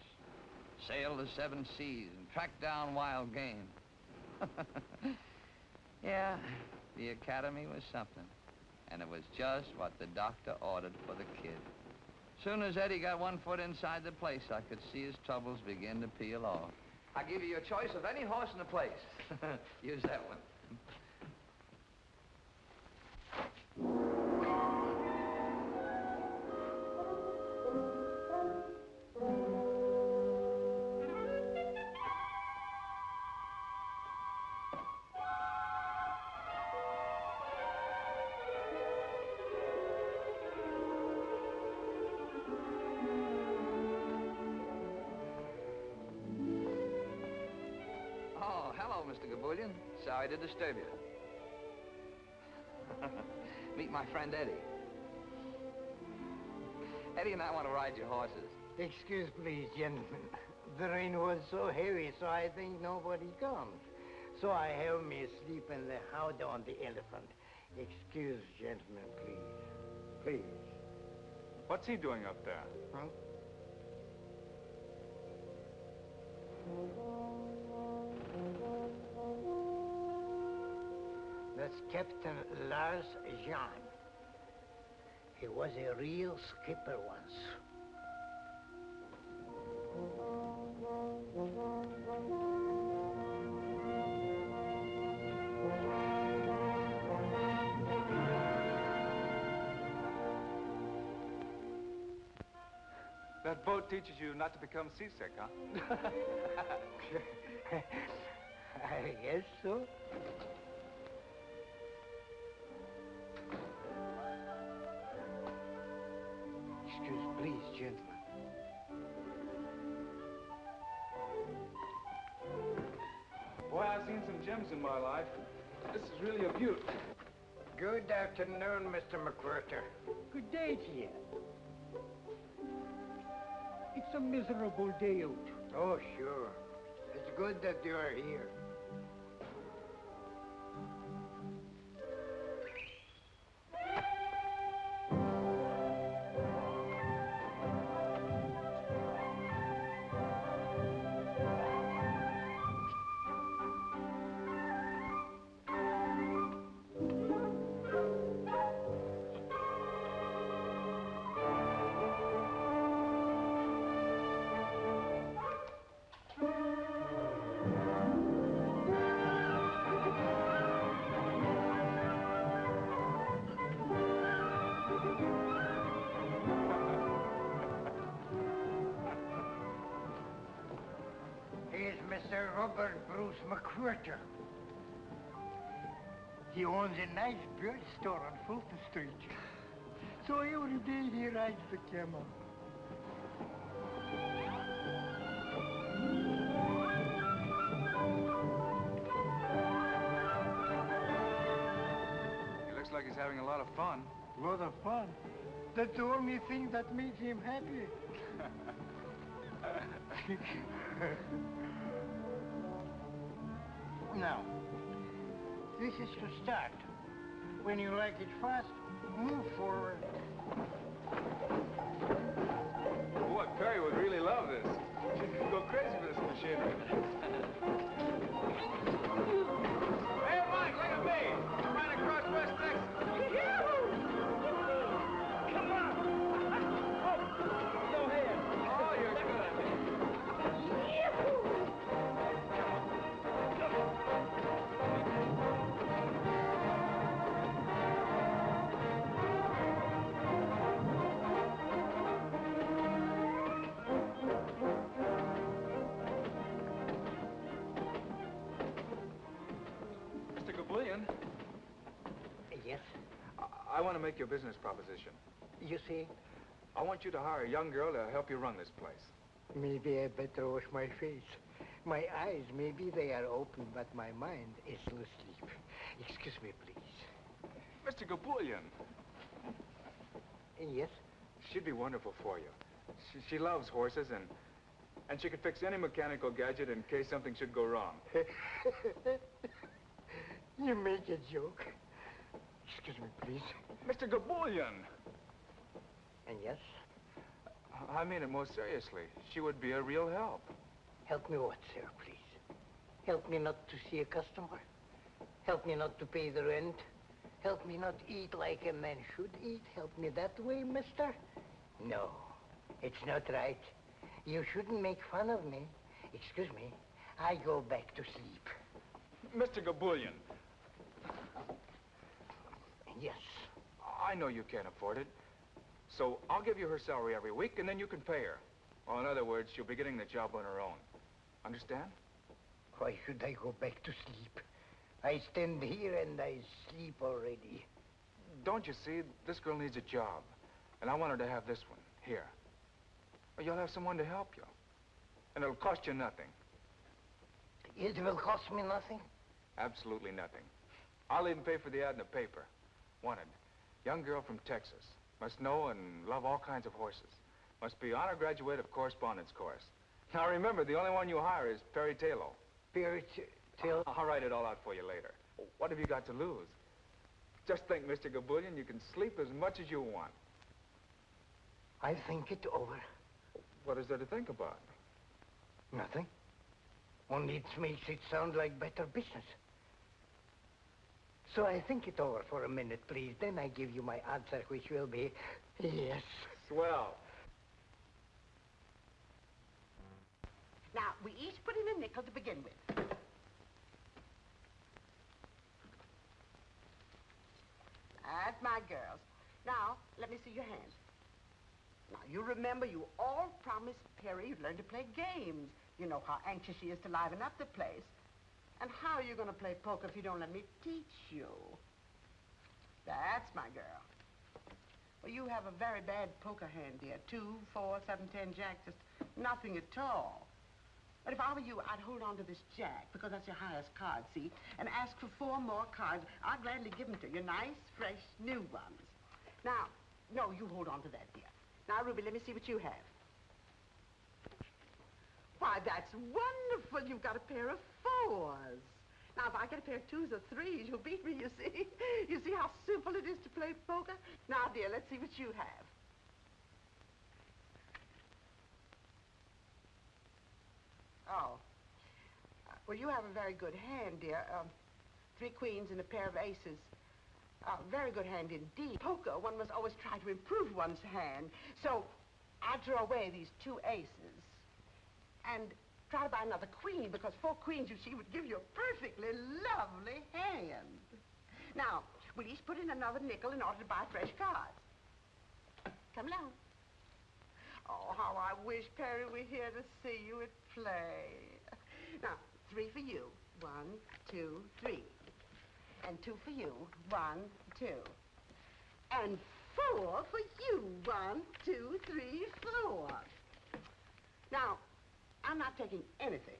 Sail the 7 seas and track down wild game. Yeah, the academy was something. And it was just what the doctor ordered for the kid. Soon as Eddie got 1 foot inside the place, I could see his troubles begin to peel off. I give you a choice of any horse in the place. Use that one. Sorry to disturb you. Meet my friend Eddie. Eddie and I want to ride your horses. Excuse, please, gentlemen. The rain was so heavy, so I think nobody comes. So I have me sleep in the house on the elephant. Excuse, gentlemen, please. Please. What's he doing up there? Huh? That's Captain Lars Jean. He was a real skipper once. That boat teaches you not to become seasick, huh? I guess so. Excuse, please, gentlemen. Boy, I've seen some gems in my life. This is really a beaut. Good afternoon, Mr. McWhirter. Good day to you. It's a miserable day out. Oh, sure. It's good that you are here. Mr. Robert Bruce McWhirter. He owns a nice bird store on Fulton Street. So every day he rides the camel. He looks like he's having a lot of fun. A lot of fun? That's the only thing that makes him happy. Now, this is to start. When you like it fast, move forward. Boy, Perry would really love this. She'd go crazy for this machinery. Hey, Mike, look at me. I'm right across West Texas. Come on. Oh, go ahead. Oh, you're good at me. I want to make you a business proposition. You see, I want you to hire a young girl to help you run this place. maybe I better wash my face. My eyes, maybe they are open, but my mind is still asleep. Excuse me, please. Mr. Gabulian. Yes? She'd be wonderful for you. She loves horses, and she could fix any mechanical gadget in case something should go wrong. You make a joke. Excuse me, please. Mr. Gabulian. And yes? I mean it most seriously. She would be a real help. Help me what, sir, please? Help me not to see a customer? Help me not to pay the rent? Help me not eat like a man should eat? Help me that way, mister? No, it's not right. You shouldn't make fun of me. Excuse me, I go back to sleep. Mr. Gabulian. Yes. I know you can't afford it. So I'll give you her salary every week, and then you can pay her. Or in other words, she'll be getting the job on her own. Understand? Why should I go back to sleep? I stand here and I sleep already. Don't you see? This girl needs a job. And I want her to have this one, here. Or you'll have someone to help you. And it'll cost you nothing. It will cost me nothing? Absolutely nothing. I'll even pay for the ad in the paper. Wanted. Young girl from Texas. Must know and love all kinds of horses. Must be honor graduate of correspondence course. Now remember, the only one you hire is Perry Taylor. Perry Taylor? I'll write it all out for you later. What have you got to lose? Just think, Mr. Gabulian, you can sleep as much as you want. I think it over. What is there to think about? Nothing. Only it makes it sound like better business. So I think it over for a minute, please. Then I give you my answer, which will be yes. Swell. Now, we each put in a nickel to begin with. That's my girls. Now, let me see your hands. Now, you remember you all promised Perry you'd learn to play games. You know how anxious she is to liven up the place. And how are you going to play poker if you don't let me teach you? That's my girl. Well, you have a very bad poker hand, dear. 2, 4, 7, 10, jack, just nothing at all. But if I were you, I'd hold on to this jack, because that's your highest card, see? And ask for 4 more cards. I'll gladly give them to you. Nice, fresh, new ones. Now, no, you hold on to that, dear. Now, Ruby, let me see what you have. Why, that's wonderful. You've got a pair of 4s. Now, if I get a pair of 2s or 3s, you'll beat me, you see? You see how simple it is to play poker? Now, dear, let's see what you have. Oh. Well, you have a very good hand, dear. 3 queens and a pair of aces. Very good hand indeed. Poker, one must always try to improve one's hand. So, I'll throw away these 2 aces and try to buy another queen, because 4 queens, you see, would give you a perfectly lovely hand. Now, we'll each put in another nickel in order to buy fresh cards. Come along. Oh, how I wish Perry were here to see you at play. Now, 3 for you. 1, 2, 3. And 2 for you. 1, 2. And 4 for you. 1, 2, 3, 4. Now, I'm not taking anything.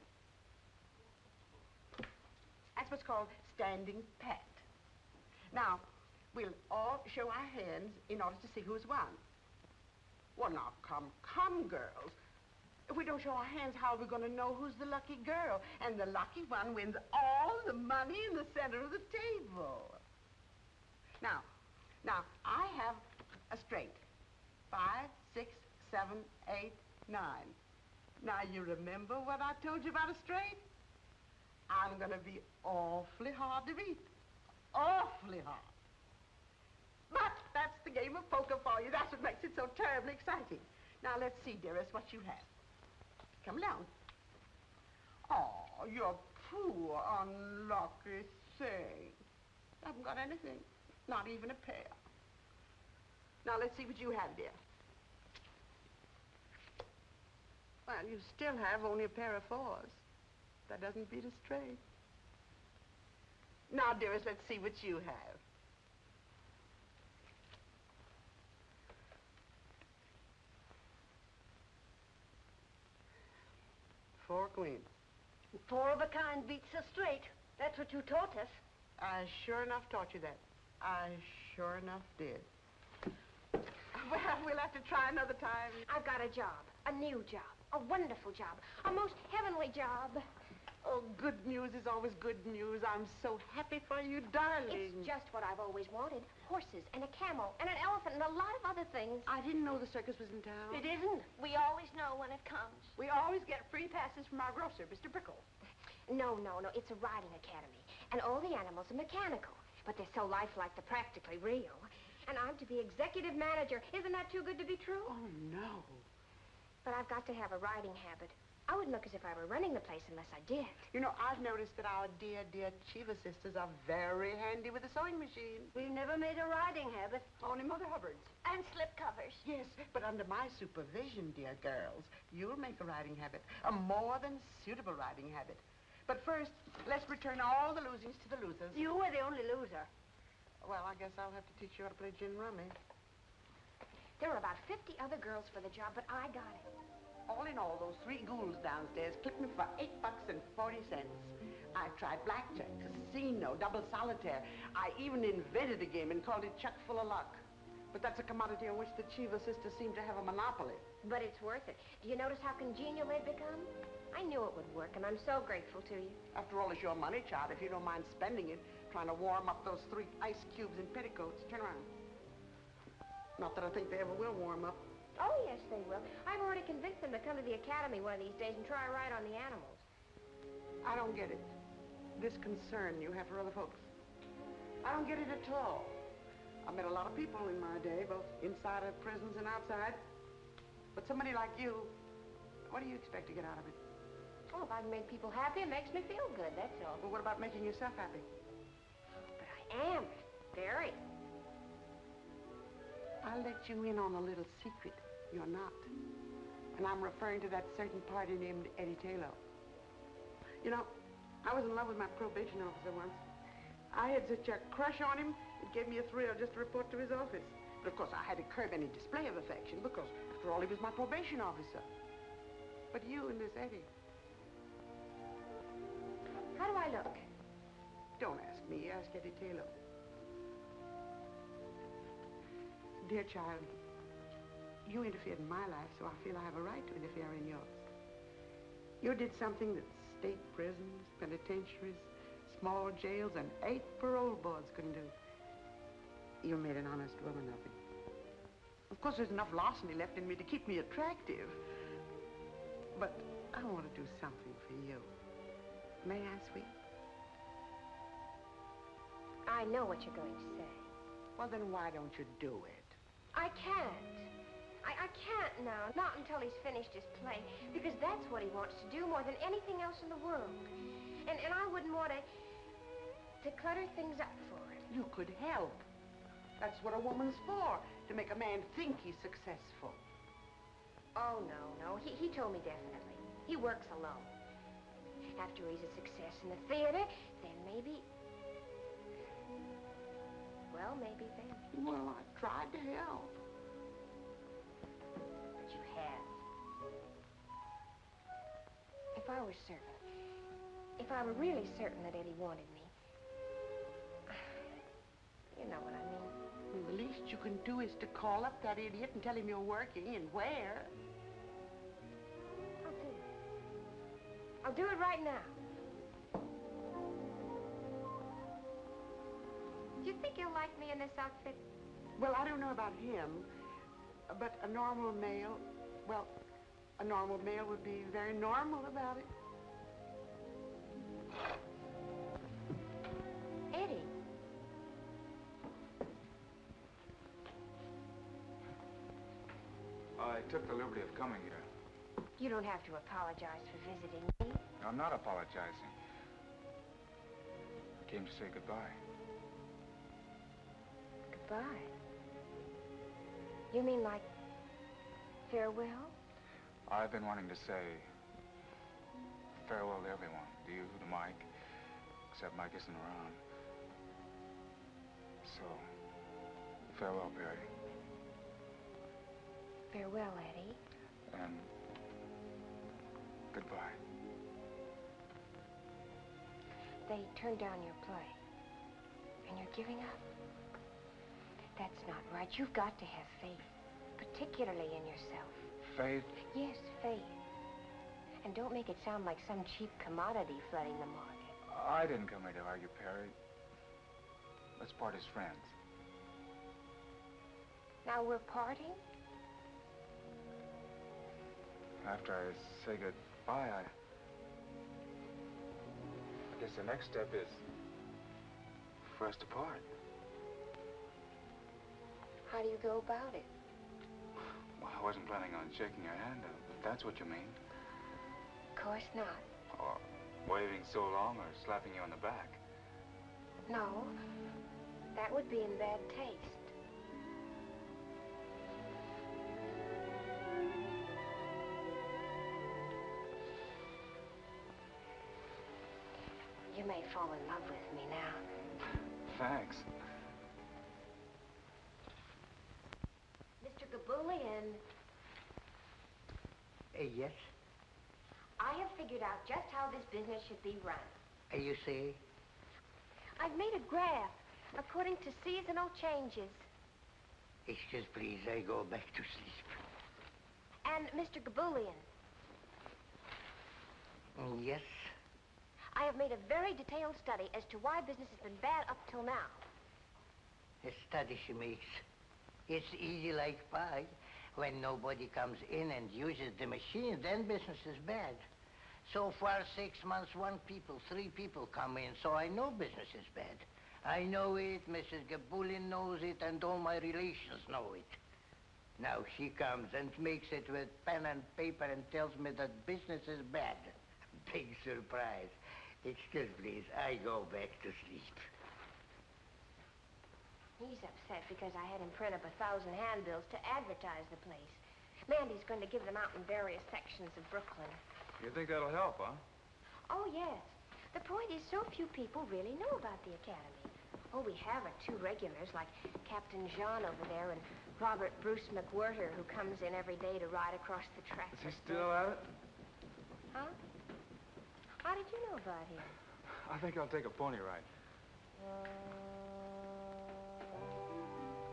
That's what's called standing pat. Now, we'll all show our hands in order to see who's won. Well, now, come, girls. If we don't show our hands, how are we going to know who's the lucky girl? And the lucky one wins all the money in the center of the table. Now, I have a straight. 5, 6, 7, 8, 9. Now, you remember what I told you about a straight? I'm going to be awfully hard to beat. Awfully hard. But that's the game of poker for you. That's what makes it so terribly exciting. Now, let's see, dearest, what you have. Come along. Oh, you poor, unlucky thing. I haven't got anything. Not even a pair. Now, let's see what you have, dear. Well, you still have only a pair of 4s. That doesn't beat a straight. Now, dearest, let's see what you have. queen. 4 of a kind beats a straight. That's what you taught us. I sure enough taught you that. I sure enough did. Well, we'll have to try another time. I've got a job, a new job, a wonderful job, a most heavenly job. Oh, good news is always good news. I'm so happy for you, darling. It's just what I've always wanted. Horses and a camel and an elephant and a lot of other things. I didn't know the circus was in town. It isn't. We always know when it comes. We always get free passes from our grocer, Mr. Brickle. No. It's a riding academy. And all the animals are mechanical. But they're so lifelike they're practically real. And I'm to be executive manager. Isn't that too good to be true? Oh, no. But I've got to have a riding habit. I wouldn't look as if I were running the place unless I did. You know, I've noticed that our dear, dear Cheever sisters are very handy with the sewing machine. We've never made a riding habit. Only Mother Hubbard's. And slip covers. Yes, but under my supervision, dear girls, you'll make a riding habit, a more than suitable riding habit. But first, let's return all the losings to the losers. You were the only loser. Well, I guess I'll have to teach you how to play gin rummy. There were about 50 other girls for the job, but I got it. All in all, those 3 ghouls downstairs clipped me for $8.40. I tried blackjack, casino, double solitaire. I even invented a game and called it Chuck Full of Luck. But that's a commodity on which the Cheever sisters seem to have a monopoly. But it's worth it. Do you notice how congenial they've become? I knew it would work, and I'm so grateful to you. After all, it's your money, child, if you don't mind spending it, trying to warm up those 3 ice cubes in petticoats. Turn around. Not that I think they ever will warm up. Oh, yes, they will. I've already convinced them to come to the academy one of these days and try a ride on the animals. I don't get it. This concern you have for other folks. I don't get it at all. I've met a lot of people in my day, both inside of prisons and outside. But somebody like you, what do you expect to get out of it? Oh, if I've made people happy, it makes me feel good, that's all. Well, what about making yourself happy? But I am. Very. I'll let you in on a little secret. You're not. And I'm referring to that certain party named Eddie Taylor. You know, I was in love with my probation officer once. I had such a crush on him, it gave me a thrill just to report to his office. But of course, I had to curb any display of affection because, after all, he was my probation officer. But you and this Eddie. How do I look? Don't ask me, ask Eddie Taylor. Dear child, you interfered in my life, so I feel I have a right to interfere in yours. You did something that state prisons, penitentiaries, small jails, and 8 parole boards couldn't do. You made an honest woman of me. Of course, there's enough larceny left in me to keep me attractive. But I want to do something for you. May I, sweet? I know what you're going to say. Well, then why don't you do it? I can't. I can't now, not until he's finished his play, because that's what he wants to do more than anything else in the world. And I wouldn't want to clutter things up for him. You could help. That's what a woman's for, to make a man think he's successful. Oh, no. He told me definitely. He works alone. After he's a success in the theater, then maybe... Well, maybe then. Well, I tried to help. But you have. If I were certain, if I were really certain that Eddie wanted me, you know what I mean. Well, the least you can do is to call up that idiot and tell him you're working and where. I'll do it right now. Do you think you'll like me in this outfit? Well, I don't know about him, but a normal male, well, a normal male would be very normal about it. Eddie. I took the liberty of coming here. You don't have to apologize for visiting me. I'm not apologizing. I came to say goodbye. Goodbye? You mean like farewell? I've been wanting to say farewell to everyone. To you, to Mike, except Mike isn't around. So, farewell, Barry. Farewell, Eddie. And goodbye. they turned down your play. And you're giving up. That's not right. You've got to have faith, particularly in yourself. Faith? Yes, faith. And don't make it sound like some cheap commodity flooding the market. I didn't come here to argue, Perry. Let's part as friends. Now we're parting? After I say goodbye, I guess the next step is for us to part. How do you go about it? Well, I wasn't planning on shaking your hand, if that's what you mean. Of course not. Or waving so long or slapping you on the back. No, that would be in bad taste. You may fall in love with me now. Thanks. Mr. Gabulian. Yes? I have figured out just how this business should be run. You see? I've made a graph according to seasonal changes. Excuse, please, I go back to sleep. And Mr. Gabulian. Yes? I have made a very detailed study as to why business has been bad up till now. A study she makes. It's easy like pie. When nobody comes in and uses the machine, then business is bad. So far, 6 months, 1 people, 3 people come in, so I know business is bad. I know it, Mrs. Gabulian knows it, and all my relations know it. Now she comes and makes it with pen and paper and tells me that business is bad. Big surprise. Excuse, please, I go back to sleep. He's upset because I had him print up 1,000 handbills to advertise the place. Mandy's going to give them out in various sections of Brooklyn. You think that'll help, huh? Oh, yes. The point is, so few people really know about the Academy. All we have are 2 regulars, like Captain Jean over there and Robert Bruce McWhirter, who comes in every day to ride across the track. Is he still at it? Huh? How did you know about him? I think I'll take a pony ride.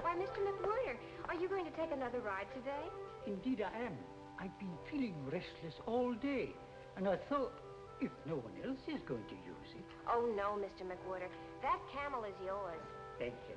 Why, Mr. McWhirter, are you going to take another ride today? Indeed I am. I've been feeling restless all day, and I thought, if no one else is going to use it... Oh, no, Mr. McWhirter. That camel is yours. Thank you.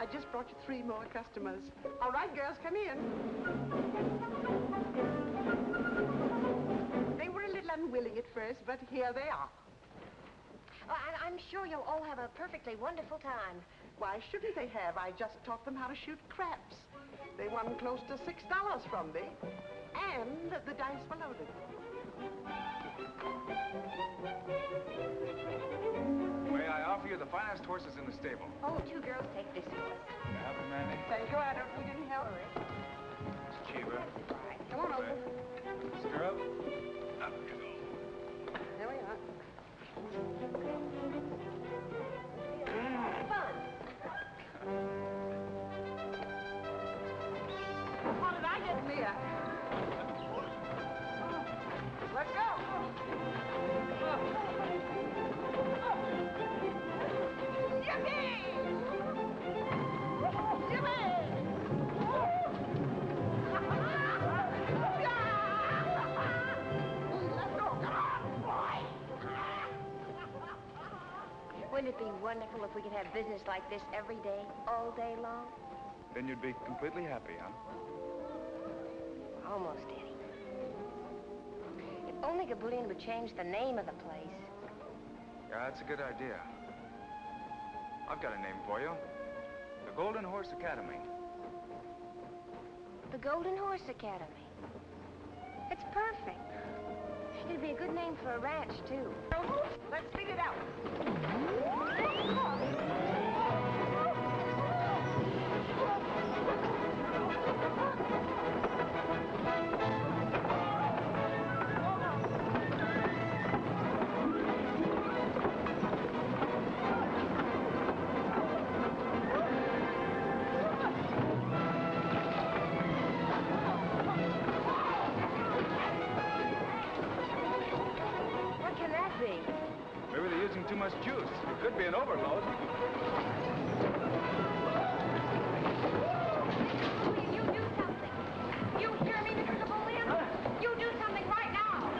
I just brought you 3 more customers. All right, girls, come in. They were a little unwilling at first, but here they are. Oh, I'm sure you'll all have a perfectly wonderful time. Why shouldn't they have? I just taught them how to shoot craps. They won close to $6 from me, and the dice were loaded. May I offer you the finest horses in the stable? Oh, 2 girls take this horse. Can I have it, Mandy? Thank you, I don't need any help. It's cheaper. Come on over. Stir up. Up you go. There we are. Fun. How did I get Mia? Let's go. Yippee! Yippee! Let's go. Come on, boy. Wouldn't it be wonderful if we could have business like this every day, all day long? Then you'd be completely happy, huh? Almost, Eddie. If only Gabulian would change the name of the place. Yeah, that's a good idea. I've got a name for you. The Golden Horse Academy. The Golden Horse Academy. It's perfect. It'd be a good name for a ranch, too. Let's figure it out. What can that be? Maybe they're using too much juice. It could be an overload. You do something. You hear me, Mr. Napoleon? You do something right now.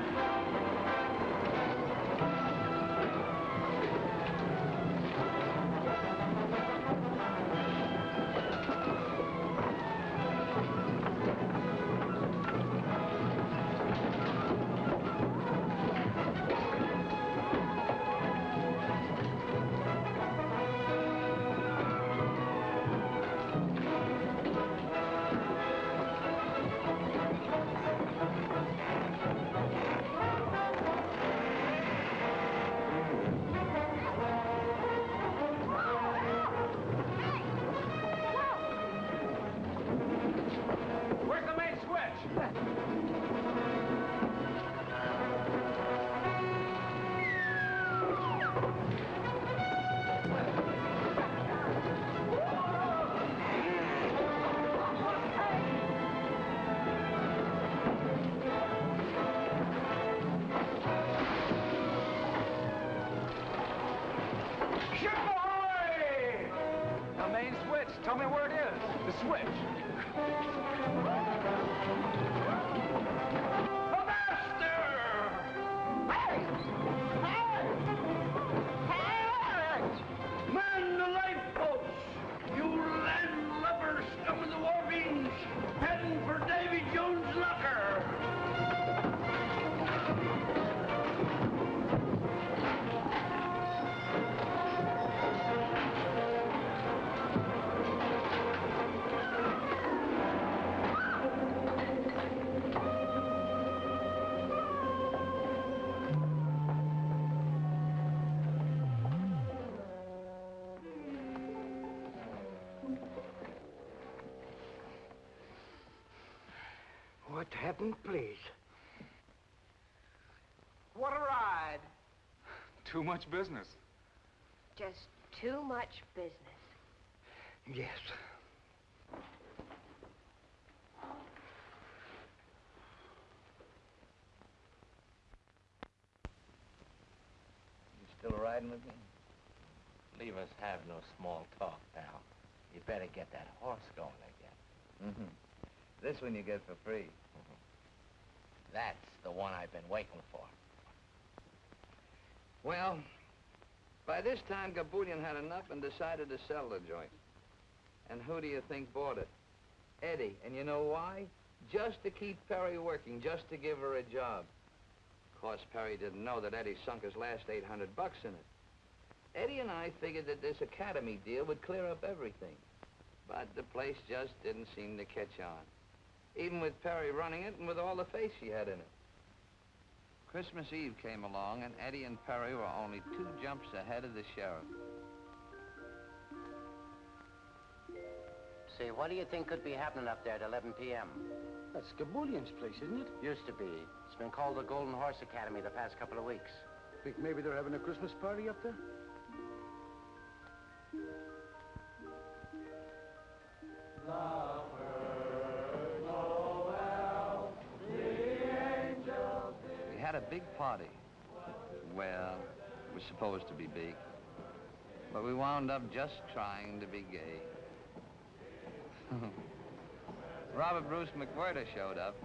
Where's the main switch? Ship ahoy! The main switch. Tell me where it is. The switch. The master! Hey! Man the lifeboats! You landlubber scum of the wharfings! Heading for Davy Jones' locker! What happened, please? What a ride. Too much business. Just too much business. Yes. You still riding with me? Leave us have no small talk now. You better get that horse going again. Mm-hmm. This one you get for free. That's the one I've been waiting for. Well, by this time, Gabulian had enough and decided to sell the joint. And who do you think bought it? Eddie. And you know why? Just to keep Perry working, just to give her a job. Of course, Perry didn't know that Eddie sunk his last $800 in it. Eddie and I figured that this Academy deal would clear up everything. But the place just didn't seem to catch on. Even with Perry running it and with all the faith she had in it. Christmas Eve came along, and Eddie and Perry were only 2 jumps ahead of the sheriff. Say, what do you think could be happening up there at 11 p.m.? That's Gabulian's place, isn't it? Used to be. It's been called the Golden Horse Academy the past couple of weeks. Think maybe they're having a Christmas party up there? We had a big party. Well, it was supposed to be big. But we wound up just trying to be gay. Robert Bruce McWhirter showed up,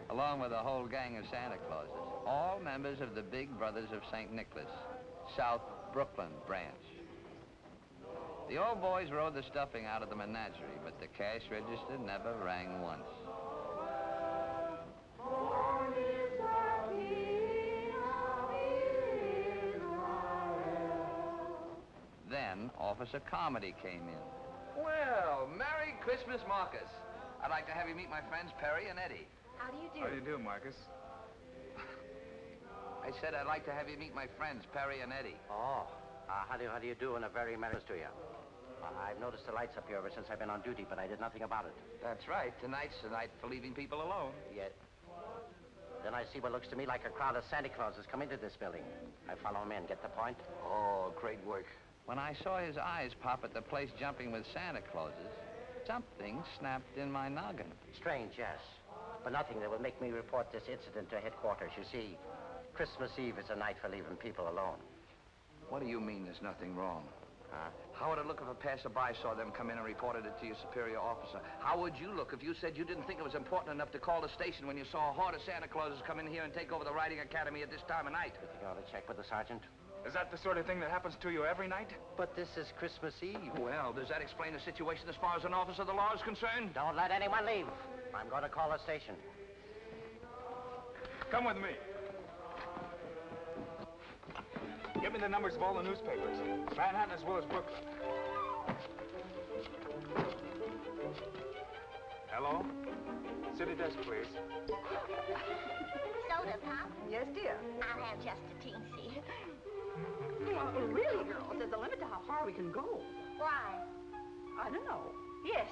along with a whole gang of Santa Clauses, all members of the Big Brothers of St. Nicholas, South Brooklyn branch. The old boys rode the stuffing out of the menagerie, but the cash register never rang once. Then Officer Comedy came in. Well, Merry Christmas, Marcus. I'd like to have you meet my friends Perry and Eddie. How do you do? How do you do, Marcus? I said I'd like to have you meet my friends, Perry and Eddie. Oh, how do you do, and a very merry Christmas to you. I've noticed the lights up here ever since I've been on duty, but I did nothing about it. That's right. Tonight's the night for leaving people alone. Yeah. Then I see what looks to me like a crowd of Santa Clauses come into this building. I follow them in. Get the point? Oh, great work. When I saw his eyes pop at the place jumping with Santa Clauses, something snapped in my noggin. Strange, yes. But nothing that would make me report this incident to headquarters. You see, Christmas Eve is a night for leaving people alone. What do you mean there's nothing wrong? How would it look if a passerby saw them come in and reported it to your superior officer? How would you look if you said you didn't think it was important enough to call the station when you saw a horde of Santa Clauses come in here and take over the riding academy at this time of night? You think I ought to check with the sergeant? Is that the sort of thing that happens to you every night? But this is Christmas Eve. Well, does that explain the situation as far as an officer of the law is concerned? Don't let anyone leave. I'm going to call the station. Come with me. Give me the numbers of all the newspapers. Manhattan as well as Brooklyn. Hello? City desk, please. Soda, Pop? Yes, dear. I'll have just a teensy. Well, really, girls, there's a limit to how far we can go. Why? I don't know. Yes.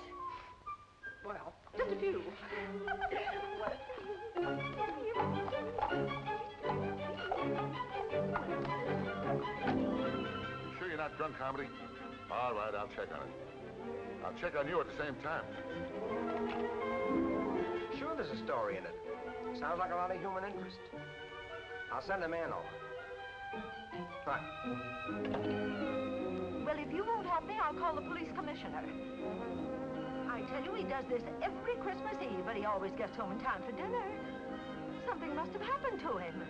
Well, just a few. Sure you're not drunk, Comedy? All right, I'll check on it. I'll check on you at the same time. Sure there's a story in it. Sounds like a lot of human interest. I'll send a man over. Right. Well, if you won't help me, I'll call the police commissioner. I tell you, he does this every Christmas Eve, but he always gets home in time for dinner. Something must have happened to him.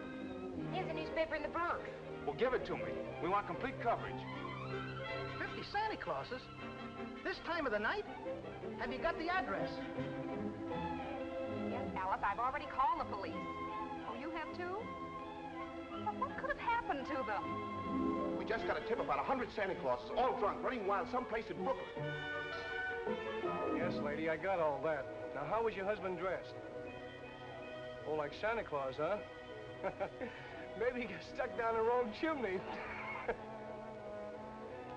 Here's a newspaper in the Bronx. Well, give it to me. We want complete coverage. 50 Santa Clauses? This time of the night? Have you got the address? Yes, Alice, I've already called the police. Oh, you have too? Well, what could have happened to them? We just got a tip about 100 Santa Clauses, all drunk, running wild someplace in Brooklyn. Yes, lady, I got all that. Now, how was your husband dressed? Oh, like Santa Claus, huh? Maybe he got stuck down the wrong chimney.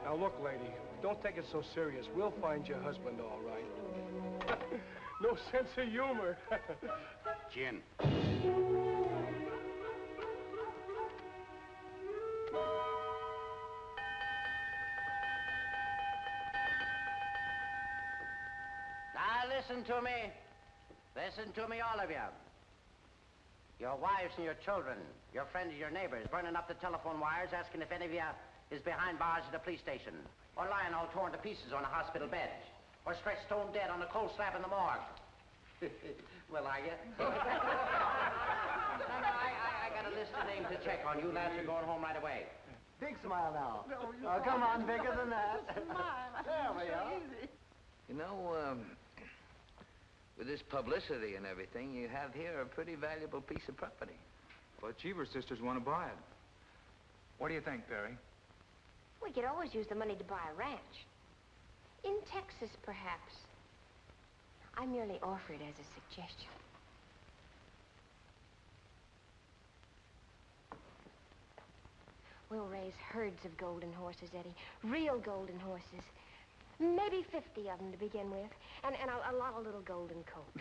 Now, look, lady, don't take it so serious. We'll find your husband all right. No sense of humor. Gin. Now, listen to me. Listen to me, all of you. Your wives and your children, your friends and your neighbors, burning up the telephone wires, asking if any of you is behind bars at the police station, or lying all torn to pieces on a hospital bed, or stretched stone dead on a cold slab in the morgue. Well, are you? No, I got a list of names to check on. You lads are going home right away. Big smile now. Oh, come on, bigger than that. There we are. You know, with this publicity and everything, you have here a pretty valuable piece of property. But Cheever sisters want to buy it. What do you think, Perry? We could always use the money to buy a ranch. In Texas, perhaps. I merely offer it as a suggestion. We'll raise herds of golden horses, Eddie. Real golden horses. Maybe 50 of them to begin with. And a lot of little golden coats.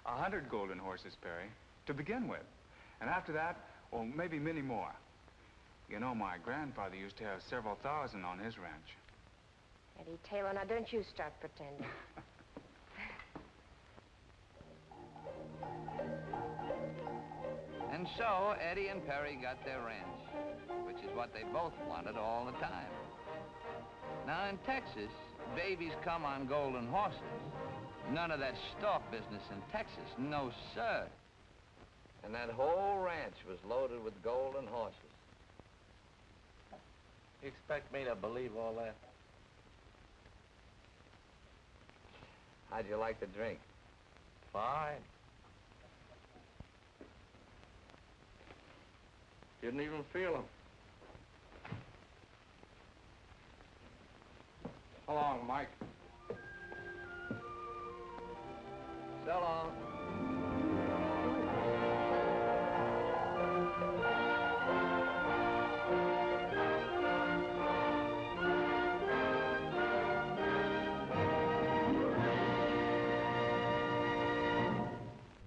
100 golden horses, Perry, to begin with. And after that, well, maybe many more. You know, my grandfather used to have several thousand on his ranch. Eddie Taylor, now don't you start pretending. And so, Eddie and Perry got their ranch, which is what they both wanted all the time. Now, in Texas, babies come on golden horses. None of that stalk business in Texas, no, sir. And that whole ranch was loaded with golden horses. You expect me to believe all that? How'd you like the drink? Fine. Didn't even feel them. How long, Mike?